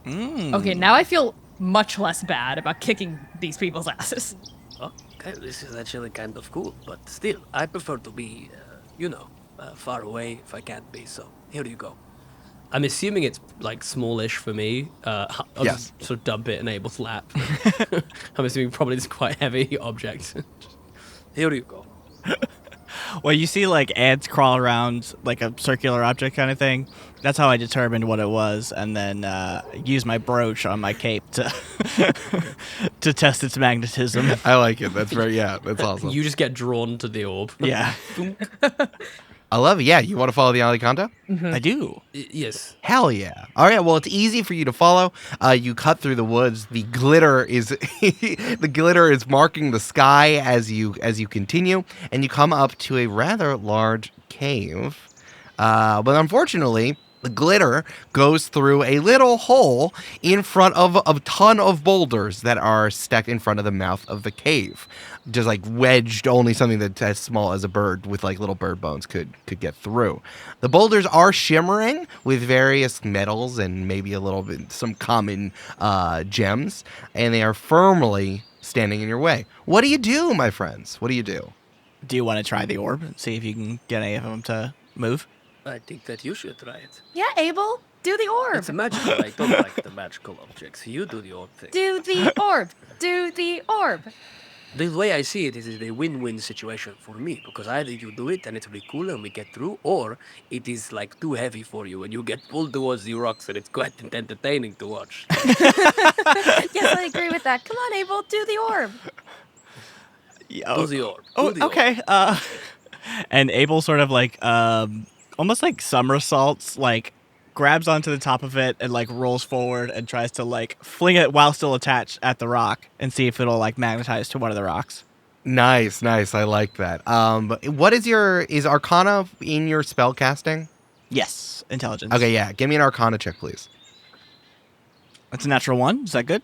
Okay, now I feel much less bad about kicking these people's asses. Oh, okay, this is actually kind of cool, but still, I prefer to be, far away if I can't be. So here you go. I'm assuming it's like smallish for me. I'll Yes. just sort of dump it in Abel's lap. I'm assuming probably it's quite heavy object. Here you go. Well, you see like ants crawl around like a circular object kind of thing. That's how I determined what it was, and then use my brooch on my cape to to test its magnetism. I like it. That's that's awesome. You just get drawn to the orb. Yeah, I love it. Yeah, you want to follow the Alicanto? I do. Yes. Hell yeah. All right, well, it's easy for you to follow. You cut through the woods. The glitter is marking the sky as you continue, and you come up to a rather large cave. But unfortunately, the glitter goes through a little hole in front of a ton of boulders that are stacked in front of the mouth of the cave. Just like wedged, only something that's as small as a bird with like little bird bones could get through. The boulders are shimmering with various metals and maybe a little bit some common gems, and they are firmly standing in your way. What do you do, my friends? What do you do? Do you want to try the orb and see if you can get any of them to move? I think that you should try it. Yeah, Abel, do the orb. It's magical. I don't like the magical objects. You do the orb thing. Do the orb. Do the orb. The way I see it is a win-win situation for me, because either you do it and it's really cool and we get through, or it is like too heavy for you and you get pulled towards the rocks and it's quite entertaining to watch. Yes, I agree with that. Come on, Abel, do the orb. Do the orb. Oh, Do the orb. okay. And Abel sort of like almost like somersaults, like grabs onto the top of it and like rolls forward and tries to like fling it while still attached at the rock and see if it'll like magnetize to one of the rocks. Nice. I like that. What is Arcana in your spell casting? Yes, intelligence. Okay, yeah. Give me an Arcana check, please. That's a natural 1. Is that good?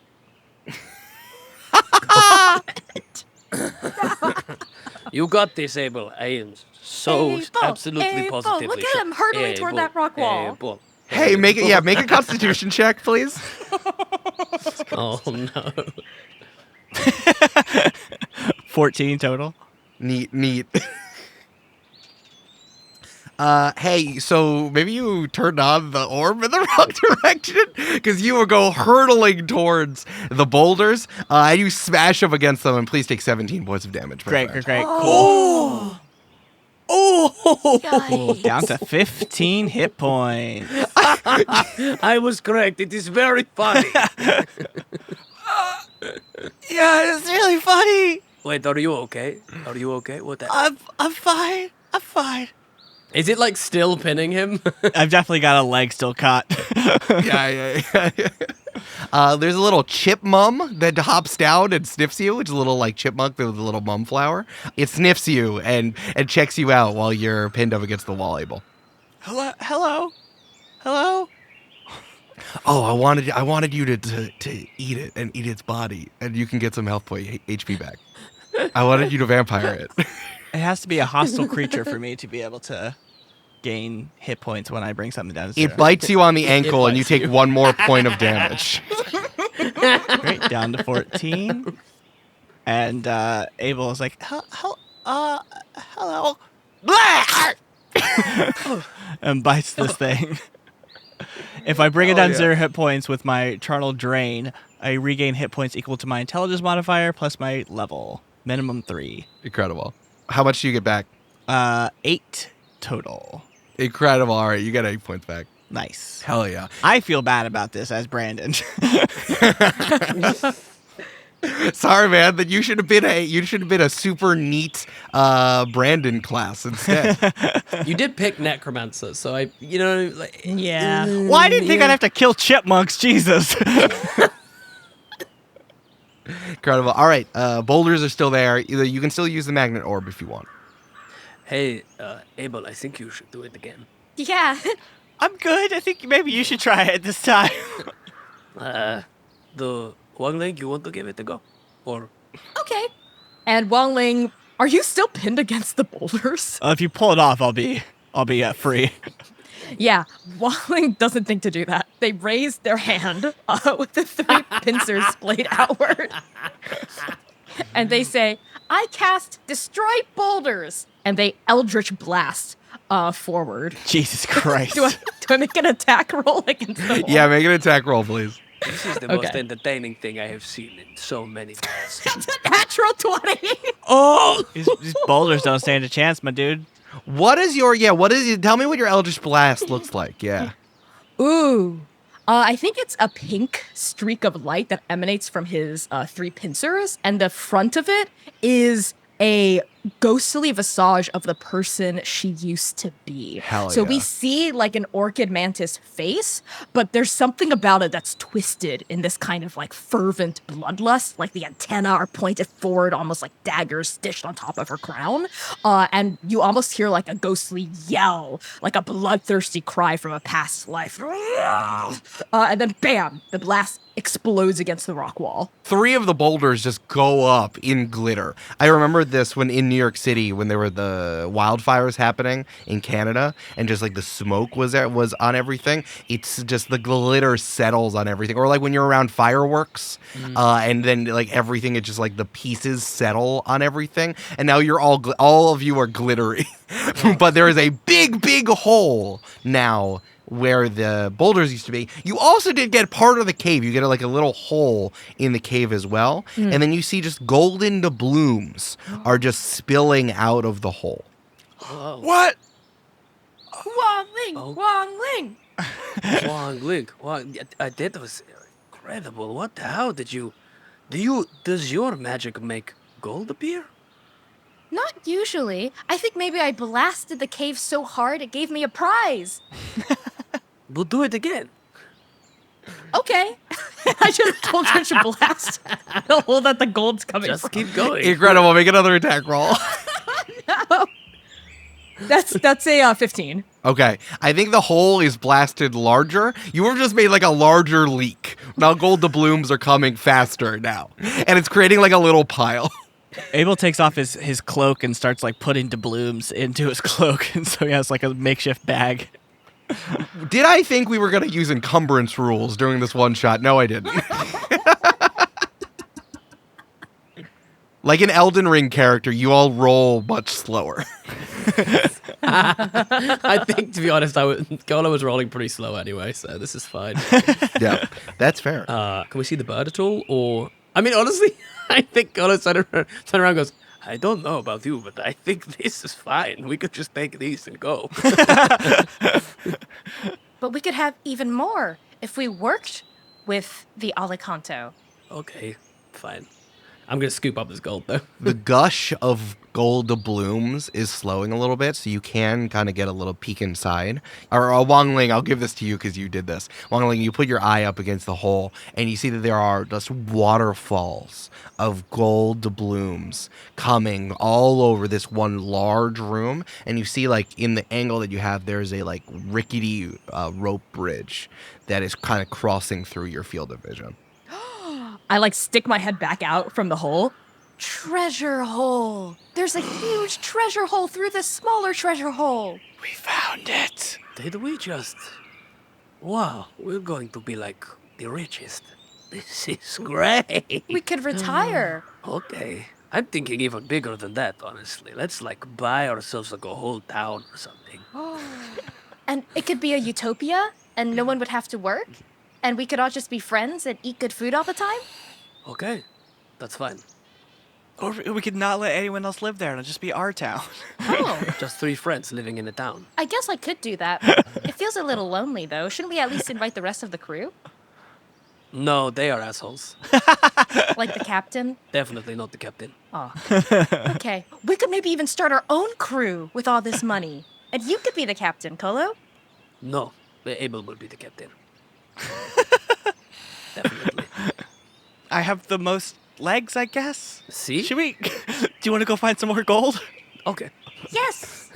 You got this, Abel. I am so Abel, absolutely Abel, positively look at sure. him hurtling toward that rock wall. Abel. Hey, make a Constitution check, please. Oh no. 14 total. Neat. Hey, so maybe you turned on the orb in the wrong direction because you will go hurtling towards the boulders, and you smash them against them, and please take 17 points of damage. my friend. Great. Oh. Oh! Yikes. Down to 15 hit points. I was correct. It is very funny. Yeah, it's really funny. Wait, are you okay? Are you okay? What the? I'm fine. I'm fine. Is it like still pinning him? I've definitely got a leg still caught. Yeah. There's a little chip mum that hops down and sniffs you. It's a little like chipmunk with a little mum flower. It sniffs you and checks you out while you're pinned up against the wall, Abel. Hello. Oh, I wanted you to eat it and eat its body, and you can get some health point HP back. I wanted you to vampire it. It has to be a hostile creature for me to be able to gain hit points when I bring something down to 0. It bites you on the ankle, and you bites take you. 1 more point of damage. Great, down to 14. And Abel is like, hello. And bites this thing. If I bring it down yeah. 0 hit points with my Charnel Drain, I regain hit points equal to my intelligence modifier plus my level. Minimum 3. Incredible. How much do you get back? 8 total. Incredible. All right, you get 8 points back. Nice. Hell yeah. I feel bad about this as Brandon. Sorry, man. That you should have been a super neat Brandon class instead. You did pick Necromancer, so Yeah. Why did you think I'd have to kill chipmunks? Jesus. Incredible. All right, boulders are still there. Either you can still use the magnet orb if you want. Hey, Abel, I think you should do it again. Yeah. I'm good. I think maybe you should try it this time. The Wangling, you want to give it a go? Or Okay. And Wangling, are you still pinned against the boulders? If you pull it off, I'll be free. Yeah, Wangling doesn't think to do that. They raise their hand with the 3 pincers splayed outward. And they say, I cast Destroy Boulders. And they Eldritch Blast forward. Jesus Christ. Do I make an attack roll against the wall? Yeah, make an attack roll, please. this is the most entertaining thing I have seen in so many days. That's a natural 20. Oh! These boulders don't stand a chance, my dude. Tell me what your Eldritch Blast looks like. Yeah. Ooh. I think it's a pink streak of light that emanates from his 3 pincers, and the front of it is a ghostly visage of the person she used to be. Hell so we yeah. see like an orchid mantis face, but there's something about it that's twisted in this kind of like fervent bloodlust, like the antennae are pointed forward, almost like daggers stitched on top of her crown. And you almost hear like a ghostly yell, like a bloodthirsty cry from a past life. And then bam, the blast explodes against the rock wall. 3 of the boulders just go up in glitter. I remember this when in New York City when there were the wildfires happening in Canada and just like the smoke was on everything. It's just the glitter settles on everything. Or like when you're around fireworks and then like everything, it's just like the pieces settle on everything. And now you're all of you are glittery. But there is a big hole now where the boulders used to be. You also did get part of the cave. You get like a little hole in the cave as well. And then you see just golden doubloons are just spilling out of the hole. Whoa. What? Wangling! Wangling! Wangling. That was incredible. What the hell did you... Does your magic make gold appear? Not usually. I think maybe I blasted the cave so hard it gave me a prize. We'll do it again. Okay. I should have told her to blast the hole that the gold's coming Just from. keep going. Incredible. Make another attack roll. No. That's a 15. Okay. I think the hole is blasted larger. You have just made like a larger leak. Now gold doubloons are coming faster now. And it's creating like a little pile. Abel takes off his cloak and starts like putting doubloons into his cloak, and so he has like a makeshift bag. Did I think we were going to use encumbrance rules during this one shot? No, I didn't. Like an Elden Ring character, you all roll much slower. I think, to be honest, Colo was rolling pretty slow anyway, so this is fine. Yeah, that's fair. Can we see the bird at all? Or, I mean, honestly, I think Colo turned around and goes, I don't know about you, but I think this is fine. We could just take these and go. But we could have even more if we worked with the Alicanto. Okay, fine. I'm going to scoop up this gold, though. The gush of gold doubloons is slowing a little bit, so you can kind of get a little peek inside. Or Wangling, I'll give this to you because you did this. Wangling, you put your eye up against the hole, and you see that there are just waterfalls of gold doubloons coming all over this one large room. And you see, like, in the angle that you have, there's a, like, rickety rope bridge that is kind of crossing through your field of vision. I like stick my head back out from the hole. Treasure hole. There's a huge treasure hole through this smaller treasure hole. We found it. Did we just... Wow, we're going to be like the richest. This is great. We could retire. Okay. I'm thinking even bigger than that, honestly. Let's like buy ourselves like a whole town or something. And it could be a utopia, and no one would have to work, and we could all just be friends and eat good food all the time? Okay, that's fine. Or we could not let anyone else live there and it'll just be our town. Oh, Just 3 friends living in a town. I guess I could do that. It feels a little lonely, though. Shouldn't we at least invite the rest of the crew? No, they are assholes. Like the captain? Definitely not the captain. Oh. Okay, we could maybe even start our own crew with all this money. And you could be the captain, Colo. No, Abel will be the captain. Definitely. I have the most legs, I guess. See? Should we? Do you want to go find some more gold? Okay. Yes!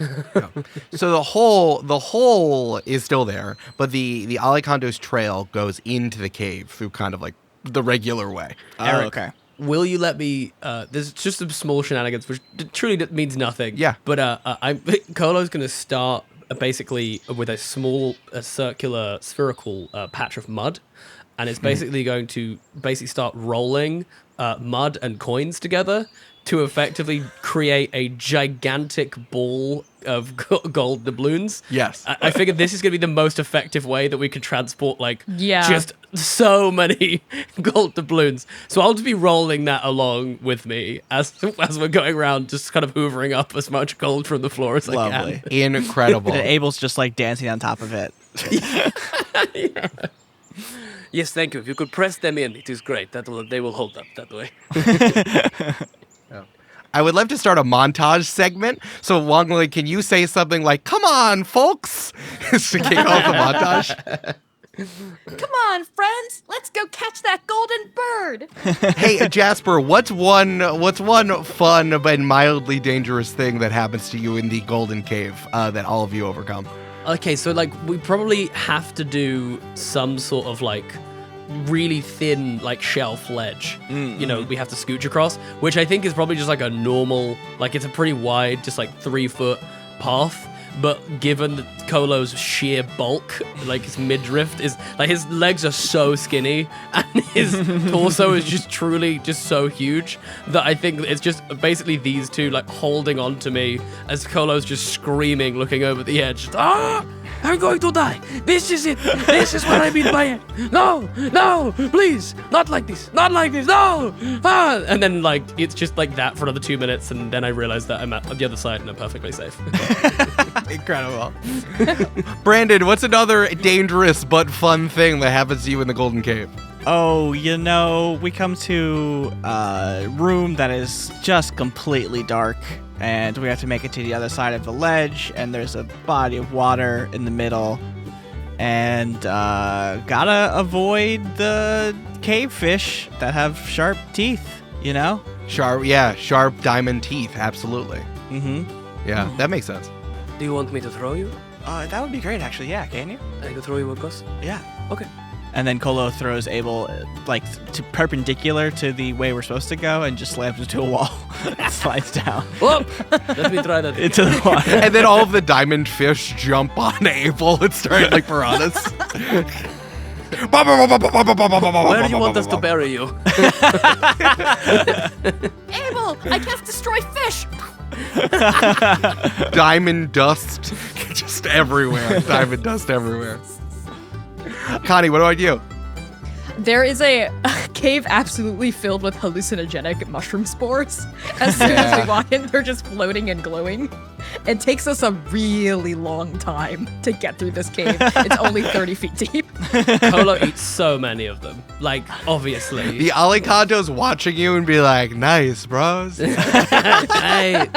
So the hole is still there, but the Alicando's trail goes into the cave through kind of like the regular way. Eric, okay. Will you let me? There's just some small shenanigans, which truly means nothing. Yeah. But Colo's gonna start basically with a small, circular, spherical patch of mud, and it's basically going to start rolling mud and coins together to effectively create a gigantic ball of gold doubloons. Yes. I figured this is going to be the most effective way that we could transport, Yeah. just so many gold doubloons. So I'll just be rolling that along with me as we're going around, just kind of hoovering up as much gold from the floor as I Lovely. can. Incredible. And Abel's just like dancing on top of it. Yes, thank you. If you could press them in, it is great. They will hold up that way. I would love to start a montage segment. So, Wangling, can you say something like, "Come on, folks," to kick off the montage? Come on, friends! Let's go catch that golden bird! Hey, Jasper, what's one fun but mildly dangerous thing that happens to you in the Golden Cave that all of you overcome? Okay, so we probably have to do some sort of really thin shelf ledge. We have to scooch across, which I think is probably just a normal, it's a pretty wide, just 3-foot path. But given Colo's sheer bulk, his midriff is his legs are so skinny and his torso is just truly just so huge that I think it's just basically these two holding on to me as Colo's just screaming, looking over the edge. I'm going to die. This is it. This is what I mean by it. No, please. Not like this. No. And then it's just that for another 2 minutes, and then I realize that I'm at the other side and I'm perfectly safe. Incredible. Brandon, what's another dangerous but fun thing that happens to you in the Golden Cave? Oh, we come to a room that is just completely dark, and we have to make it to the other side of the ledge, and there's a body of water in the middle, and gotta avoid the cave fish that have sharp teeth, Sharp diamond teeth, absolutely. Mm-hmm. Yeah, that makes sense. Do you want me to throw you? That would be great, actually. Yeah, can you? I can throw you across. Yeah. Okay. And then Colo throws Abel to perpendicular to the way we're supposed to go, and just slams into a wall. It slides down Whoop! Let me try that. into the water. And then all of the diamond fish jump on Abel and start like piranhas. Where do you want us to bury you? Abel, I can't destroy fish! Diamond dust just everywhere. Diamond dust everywhere. Connie, what do I do? There is a cave absolutely filled with hallucinogenic mushroom spores. As soon as we walk in, they're just floating and glowing. It takes us a really long time to get through this cave. It's only 30 feet deep. Colo eats so many of them. Obviously. The Alicando's watching you and be like, "Nice, bros." Hey.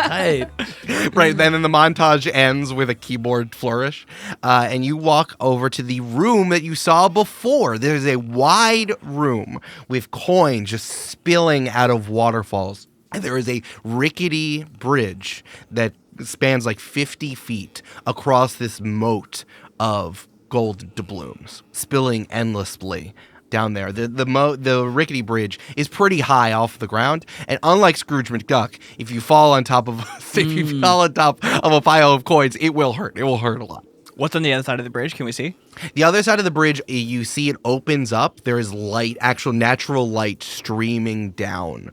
Right, then the montage ends with a keyboard flourish, and you walk over to the room that you saw before. There's a wide room with coins just spilling out of waterfalls. And there is a rickety bridge that spans 50 feet across this moat of gold doubloons, spilling endlessly down there. The rickety bridge is pretty high off the ground, and unlike Scrooge McDuck, if you fall on top of a pile of coins, it will hurt. It will hurt a lot. What's on the other side of the bridge? Can we see? The other side of the bridge, you see it opens up. There is light, actual natural light streaming down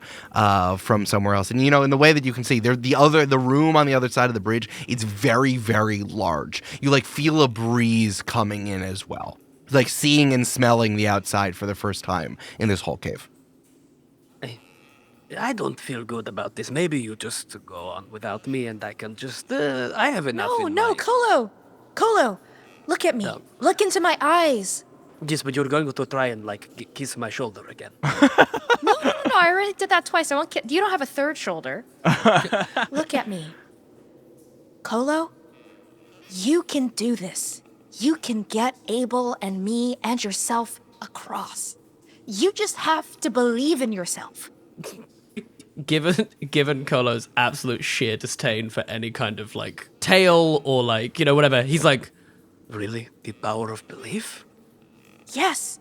from somewhere else. And, in the way that you can see, the room on the other side of the bridge, it's very, very large. You, feel a breeze coming in as well. like seeing and smelling the outside for the first time in this whole cave. I don't feel good about this. Maybe you just go on without me and I can just... I have enough No, in no, my... Colo! Colo! Look at me. No. Look into my eyes. Yes, but you're going to try and, like, kiss my shoulder again. No, I already did that twice. I won't you don't have a third shoulder. Look at me. Colo, you can do this. You can get Abel and me and yourself across. You just have to believe in yourself. Given Colo's absolute sheer disdain for any kind of like tale or like, whatever, he's like, Really? The power of belief? Yes,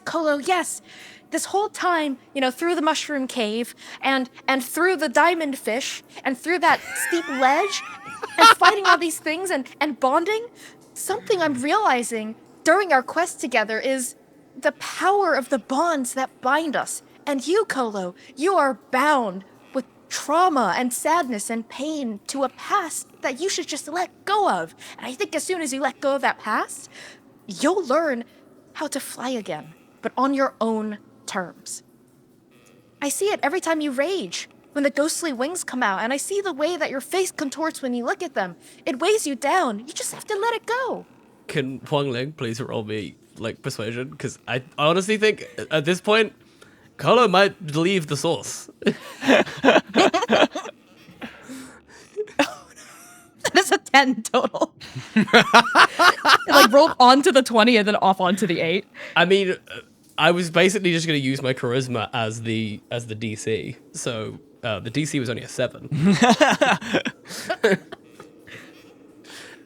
Colo, yes. This whole time, through the mushroom cave and through the diamond fish and through that steep ledge and fighting all these things and bonding, something I'm realizing during our quest together is the power of the bonds that bind us. And you, Colo, you are bound with trauma and sadness and pain to a past that you should just let go of. And I think as soon as you let go of that past, you'll learn how to fly again, but on your own terms. I see it every time you rage, when the ghostly wings come out, and I see the way that your face contorts when you look at them. It weighs you down. You just have to let it go. can Wangling please roll me like persuasion? Because I honestly think at this point, Colo might leave the source. That's a 10 total. It rolled onto the 20 and then off onto the 8. I mean, I was basically just going to use my charisma as the DC. So the DC was only a 7.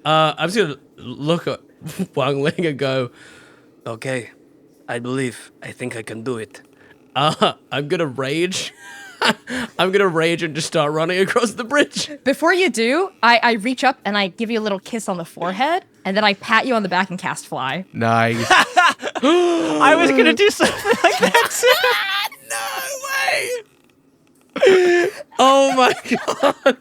I'm just going to look at Wangling and go, Okay, I believe. I think I can do it. I'm going to rage. I'm going to rage and just start running across the bridge. Before you do, I reach up and I give you a little kiss on the forehead, and then I pat you on the back and cast fly. Nice. I was gonna do something like that No way! Oh my god.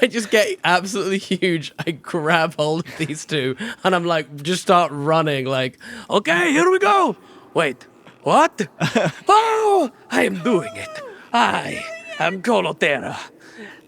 I just get absolutely huge. I grab hold of these two and I'm like, just start running like, Okay, here we go. Wait, what? Oh, I am doing it. I am Colo Tera.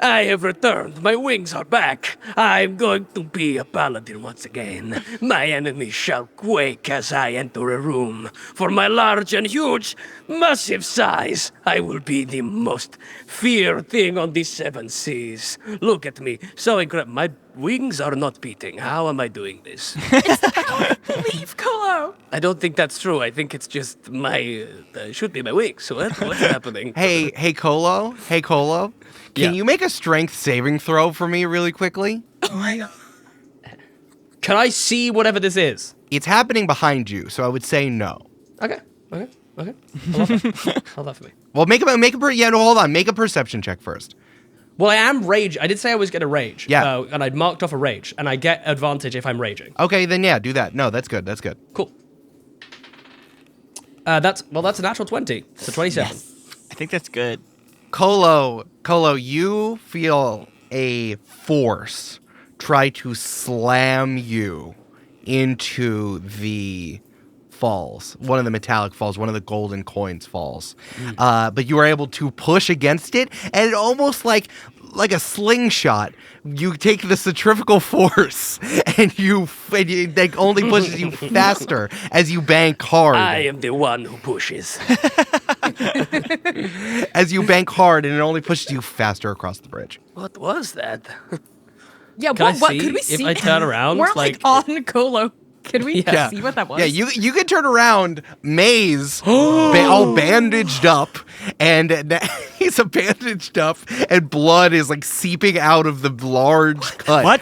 I have returned. My wings are back. I am going to be a paladin once again. My enemies shall quake as I enter a room. For my large and huge, massive size, I will be the most feared thing on the 7 seas. Look at me, so incredible. My wings are not beating. How am I doing this? Leave, Colo! I don't think that's true. I think it's just my, should be my wings. What's happening? Hey, Colo. Hey, Colo. Can you make a strength saving throw for me really quickly? Oh my god. can I see whatever this is? It's happening behind you, so I would say no. Okay. I love that. Hold that for me. Well, hold on. Make a perception check first. Well, I am rage. I did say I was going to rage. Yeah. And I'd marked off a rage, and I get advantage if I'm raging. Okay, then yeah, do that. No, that's good. That's good. Cool. That's a natural 20. So 27. I think that's good. Colo, you feel a force try to slam you into the falls. One of the metallic falls, one of the golden coins falls. But you are able to push against it, and it almost like a slingshot. You take the centrifugal force, and that only pushes you faster as you bank hard. I am the one who pushes. As you bank hard, and it only pushes you faster across the bridge. What was that? Yeah, Can I what see could we if see? I turn around, We're like- on Colo. Can we Yeah. see what that was? Yeah, you can turn around. Maze, all bandaged up, and he's bandaged up, and blood is like seeping out of the large cut. What?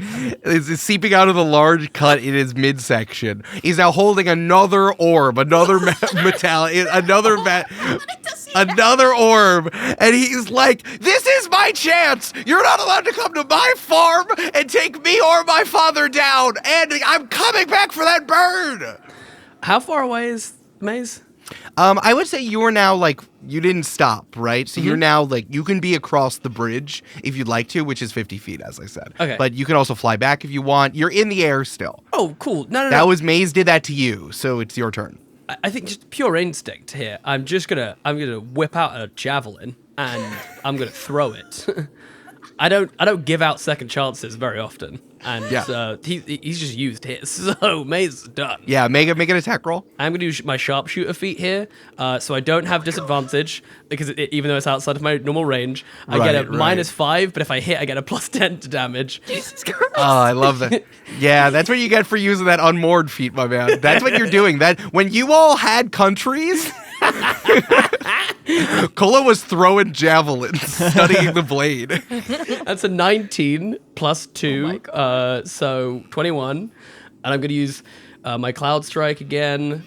It's seeping out of the large cut in his midsection. He's now holding another orb, another metallic, another orb, and he's like, "This is my chance. You're not allowed to come to my farm and take me or my father down, and I'm coming back for that bird." How far away is Maze? I would say you are now like you didn't stop, right? So you're now like you can be across the bridge if you'd like to, which is 50 feet, as I said. Okay. But you can also fly back if you want. You're in the air still. Oh, cool. No. That was Maze did that to you, so it's your turn. I think just pure instinct here. I'm gonna whip out a javelin and I'm gonna throw it. I don't give out second chances very often, and he's just used his. So Maze is done. Yeah, make an attack roll. I'm gonna use my sharpshooter feat here, so I don't have disadvantage because even though it's outside of my normal range, I get a -5. But if I hit, I get a +10 to damage. Jesus Christ. Oh, I love that. Yeah, that's what you get for using that unmoored feat, my man. That's what you're doing. That when you all had countries. Colo was throwing javelins, studying the blade. That's a 19 +2, so 21. And I'm going to use my Cloud Strike again.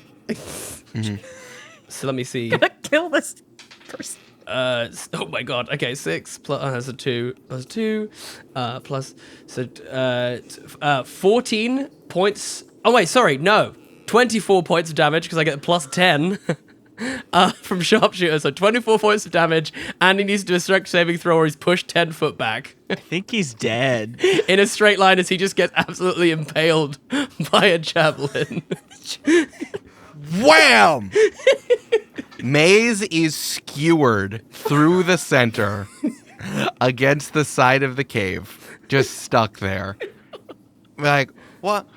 So let me see. Gonna kill this person. Oh my god. Okay, 6 plus that's a 2 plus 2 plus 14 points. Oh wait, sorry, no. 24 points of damage because I get +10. From sharpshooter, so 24 points of damage, and he needs to do a strength saving throw or he's pushed 10 foot back. I think he's dead. In a straight line as he just gets absolutely impaled by a javelin. Wham! Maze is skewered through the center against the side of the cave, just stuck there. Like, what?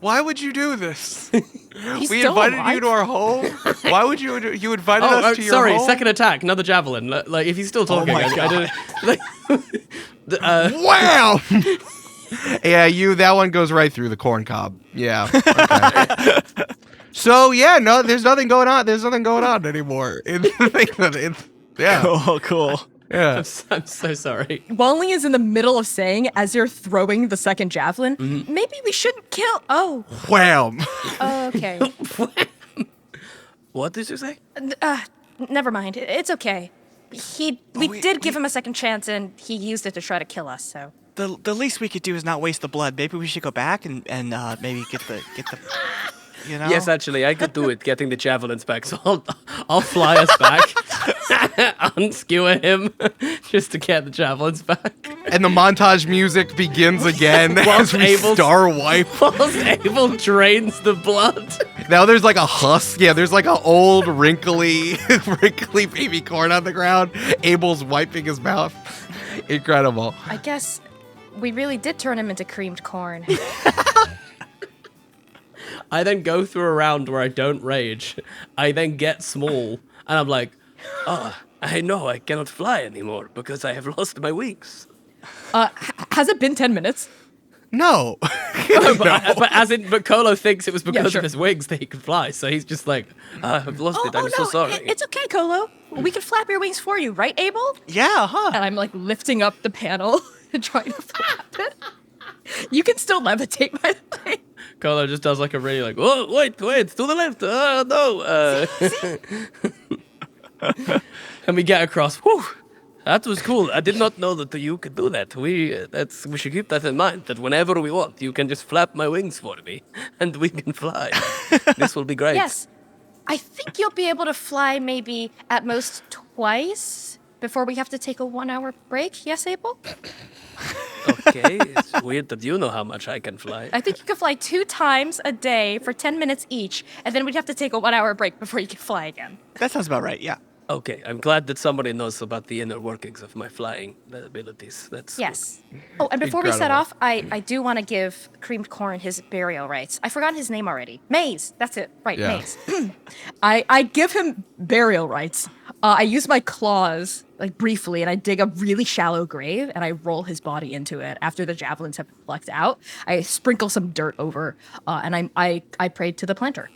Why would you do this? We invited you to our home. Why would you invited us to your home? Sorry, second attack, another javelin. Like if he's still talking, I don't. Wow! Yeah, that one goes right through the corn cob. Yeah. Okay. So yeah, no, there's nothing going on. There's nothing going on anymore. Yeah. Cool. Yeah. I'm so sorry. Wangling is in the middle of saying, as you're throwing the second javelin, maybe we shouldn't kill. Oh. Wham! Okay. What did you say? Never mind. It's okay. We did give him a second chance, and he used it to try to kill us. So The least we could do is not waste the blood. Maybe we should go back and maybe get the. You know? Yes, actually, I could do it, getting the javelins back. So I'll fly us back, unskewer him, just to get the javelins back. And the montage music begins again as we star wipe. Whilst Abel drains the blood. Now there's like a husk. Yeah, there's like an old wrinkly baby corn on the ground. Abel's wiping his mouth. Incredible. I guess we really did turn him into creamed corn. I then go through a round where I don't rage. I then get small, and I'm like, I know I cannot fly anymore because I have lost my wings. Has it been 10 minutes? No. But Colo thinks it was because sure. of his wings that he could fly, so he's just like, I've lost it. I'm no, so sorry. It's okay, Colo. We can flap your wings for you, right, Abel? Yeah, huh? And I'm like lifting up the panel and trying to flap it. You can still levitate, by the way. Colo just does like a really like, oh, wait, to the left. No. And we get across. Whew, that was cool. I did not know that you could do that. We should keep that in mind, that whenever we want, you can just flap my wings for me, and we can fly. This will be great. Yes. I think you'll be able to fly maybe at most twice before we have to take a 1-hour break. Yes, Abel? Okay, it's weird that you know how much I can fly. I think you can fly 2 times a day for 10 minutes each, and then we'd have to take a 1-hour break before you can fly again. That sounds about right. Yeah. Okay, I'm glad that somebody knows about the inner workings of my flying abilities. That's Yes. Oh, and before we set Incredible. off, I do want to give Creamed Corn his burial rites. I forgot his name already. Maze. That's it. Right, Yeah. Maze. I give him burial rites. I use my claws, like briefly, and I dig a really shallow grave, and I roll his body into it. After the javelins have been plucked out, I sprinkle some dirt over, and I prayed to the planter.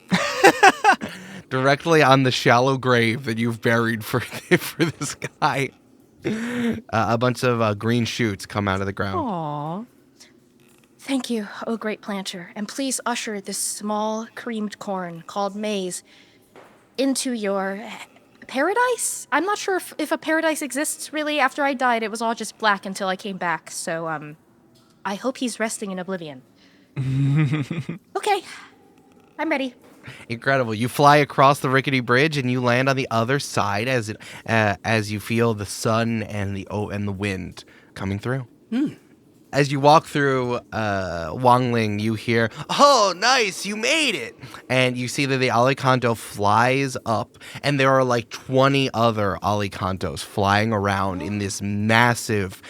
Directly on the shallow grave that you've buried for this guy. A bunch of green shoots come out of the ground. Aww. Thank you, oh great planter, and please usher this small creamed corn called Maze into your paradise? I'm not sure if a paradise exists, really. After I died, it was all just black until I came back, so, I hope he's resting in oblivion. Okay, I'm ready. Incredible. You fly across the rickety bridge and you land on the other side as you feel the sun and the wind coming through. As you walk through Wangling, you hear, "Oh, nice, you made it!" And you see that the Alicanto flies up, and there are like 20 other Alicantos flying around in this massive,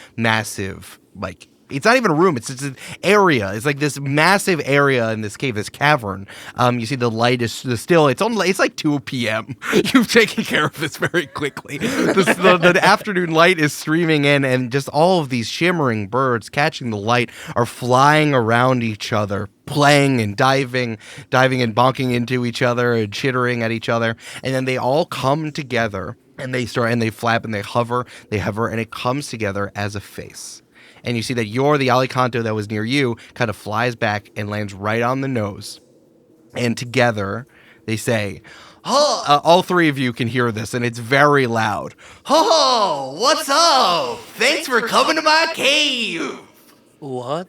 like, it's not even a room, it's an area. It's like this massive area in this cave, this cavern. You see the light is still, it's like 2 p.m. You've taken care of this very quickly. The afternoon light is streaming in, and just all of these shimmering birds catching the light are flying around each other, playing and diving and bonking into each other and chittering at each other. And then they all come together, and they flap and they hover, and it comes together as a face. And you see that the Alicanto that was near you kind of flies back and lands right on the nose. And together, they say, "Oh," all three of you can hear this, and it's very loud. "Oh, what's up? Thanks for coming to my cave." What?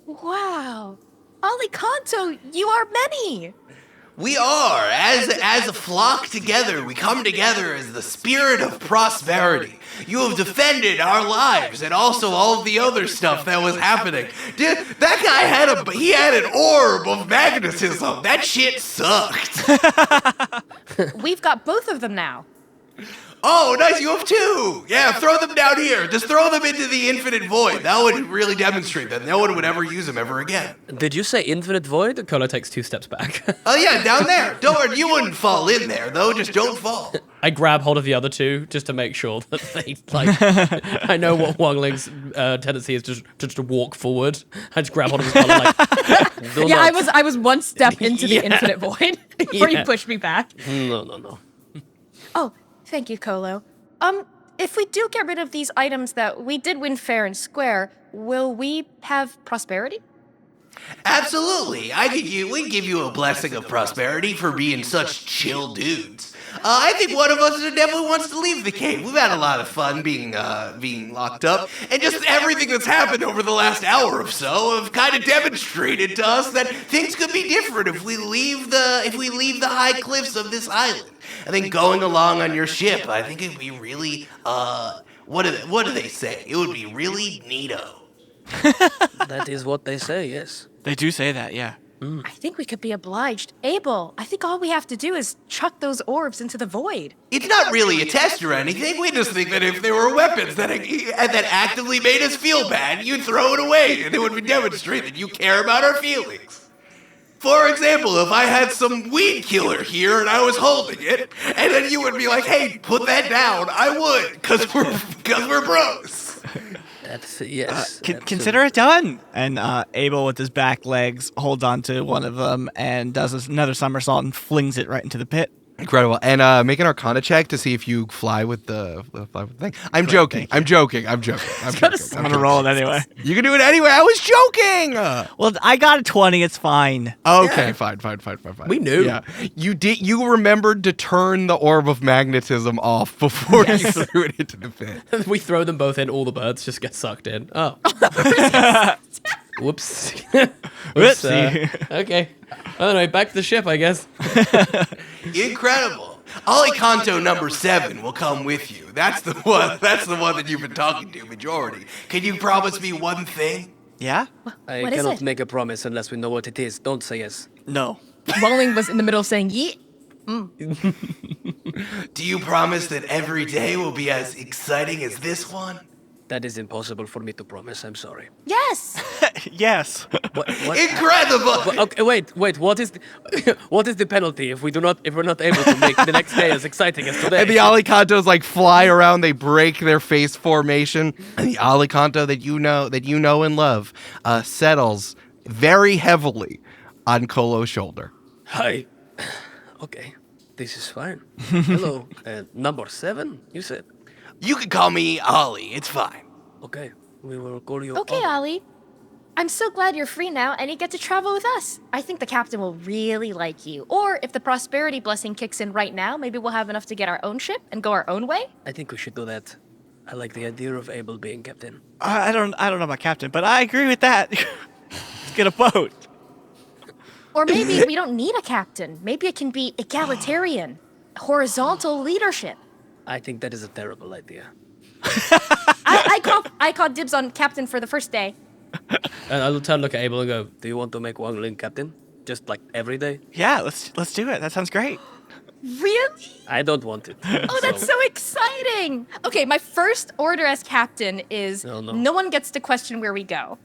Wow. Alicanto, you are many. We are, as a flock together, we come together as the spirit of prosperity. You have defended our lives and also all of the other stuff that was happening. Dude, that guy had an orb of magnetism. That shit sucked. We've got both of them now. Oh, nice, you have 2. Yeah, throw them down here. Just throw them into the infinite void. That would really demonstrate that no one would ever use them ever again. Did you say infinite void? Colo takes 2 steps back. Oh yeah, down there. Don't worry, you wouldn't fall in there, though. Just don't fall. I grab hold of the other 2 just to make sure that they, like, I know what Wangling's tendency is just to walk forward. I just grab hold of his collar, like, do Yeah, not- I was one step into the Yeah. infinite void before you pushed me back. No. Oh, thank you, Colo. If we do get rid of these items that we did win fair and square, will we have prosperity? Absolutely. We'd give you a blessing of prosperity for being such chill dudes. I think one of us definitely wants to leave the cave. We've had a lot of fun being locked up, and just everything that's happened over the last hour or so have kind of demonstrated to us that things could be different if we leave the high cliffs of this island. I think going along on your ship, I think it'd be really what do they say? It would be really neato. That is what they say, yes. They do say that, yeah. I think we could be obliged. Abel, I think all we have to do is chuck those orbs into the void. It's not really a test or anything. We just think that if there were weapons that actively made us feel bad, you'd throw it away, and it would demonstrate that you care about our feelings. For example, if I had some weed killer here and I was holding it, and then you would be like, "Hey, put that down," I would, because we're bros. That's yes. Consider it done. And Abel, with his back legs, holds on to one of them and does another somersault and flings it right into the pit. Incredible. And make an Arcana check to see if you fly with the thing. I'm joking. I'm joking. I'm gonna roll it anyway. You can do it anyway. I was joking. Well, I got a 20. It's fine. Okay, fine. We knew. Yeah, you did. You remembered to turn the orb of magnetism off before you threw it into the pit. We throw them both in, all the birds just get sucked in. Oh. Whoops. Whoopsie. Okay. Anyway, back to the ship, I guess. Incredible. Alicanto number 7 will come with you. That's the one. That's the one that you've been talking to, majority. Can you promise me one thing? Yeah? I What is cannot it? make a promise unless we know what it is. Don't say yes. No. Wangling was in the middle of saying yeet. Do you promise that every day will be as exciting as this one? That is impossible for me to promise. I'm sorry. Yes! Yes. What? Incredible. Well, okay, wait. What is the penalty if we're not able to make the next day as exciting as today? And the Alicantos like fly around, they break their face formation, and the Alicanto that you know and love settles very heavily on Colo's shoulder. Hi. Okay, this is fine. Hello, number 7. You said. You can call me Ollie. It's fine. Okay, we will call you. Okay, Ollie. I'm so glad you're free now and you get to travel with us. I think the captain will really like you. Or if the prosperity blessing kicks in right now, maybe we'll have enough to get our own ship and go our own way. I think we should do that. I like the idea of Abel being captain. I don't know about captain, but I agree with that. Let's get a boat. Or maybe we don't need a captain. Maybe it can be egalitarian, horizontal leadership. I think that is a terrible idea. I call dibs on captain for the first day. And I'll turn, look at Abel and go, Do you want to make Wangling captain? Just like every day? Yeah, let's do it. That sounds great. Really? I don't want it. Oh, that's so exciting! Okay, my first order as captain is Oh, no. no one gets to question where we go.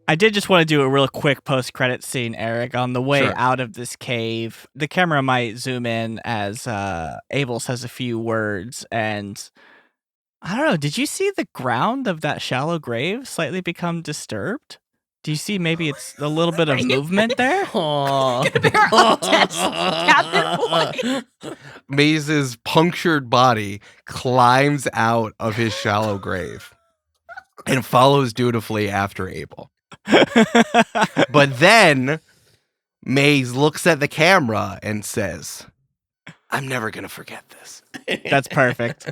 I did just want to do a real quick post-credit scene, Eric. On the way out of this cave, the camera might zoom in as Abel says a few words, and I don't know, did you see the ground of that shallow grave slightly become disturbed? Do you see maybe it's a little bit of movement there? Aww. Maze's punctured body climbs out of his shallow grave and follows dutifully after Abel. But then Maze looks at the camera and says, I'm never going to forget this. That's perfect.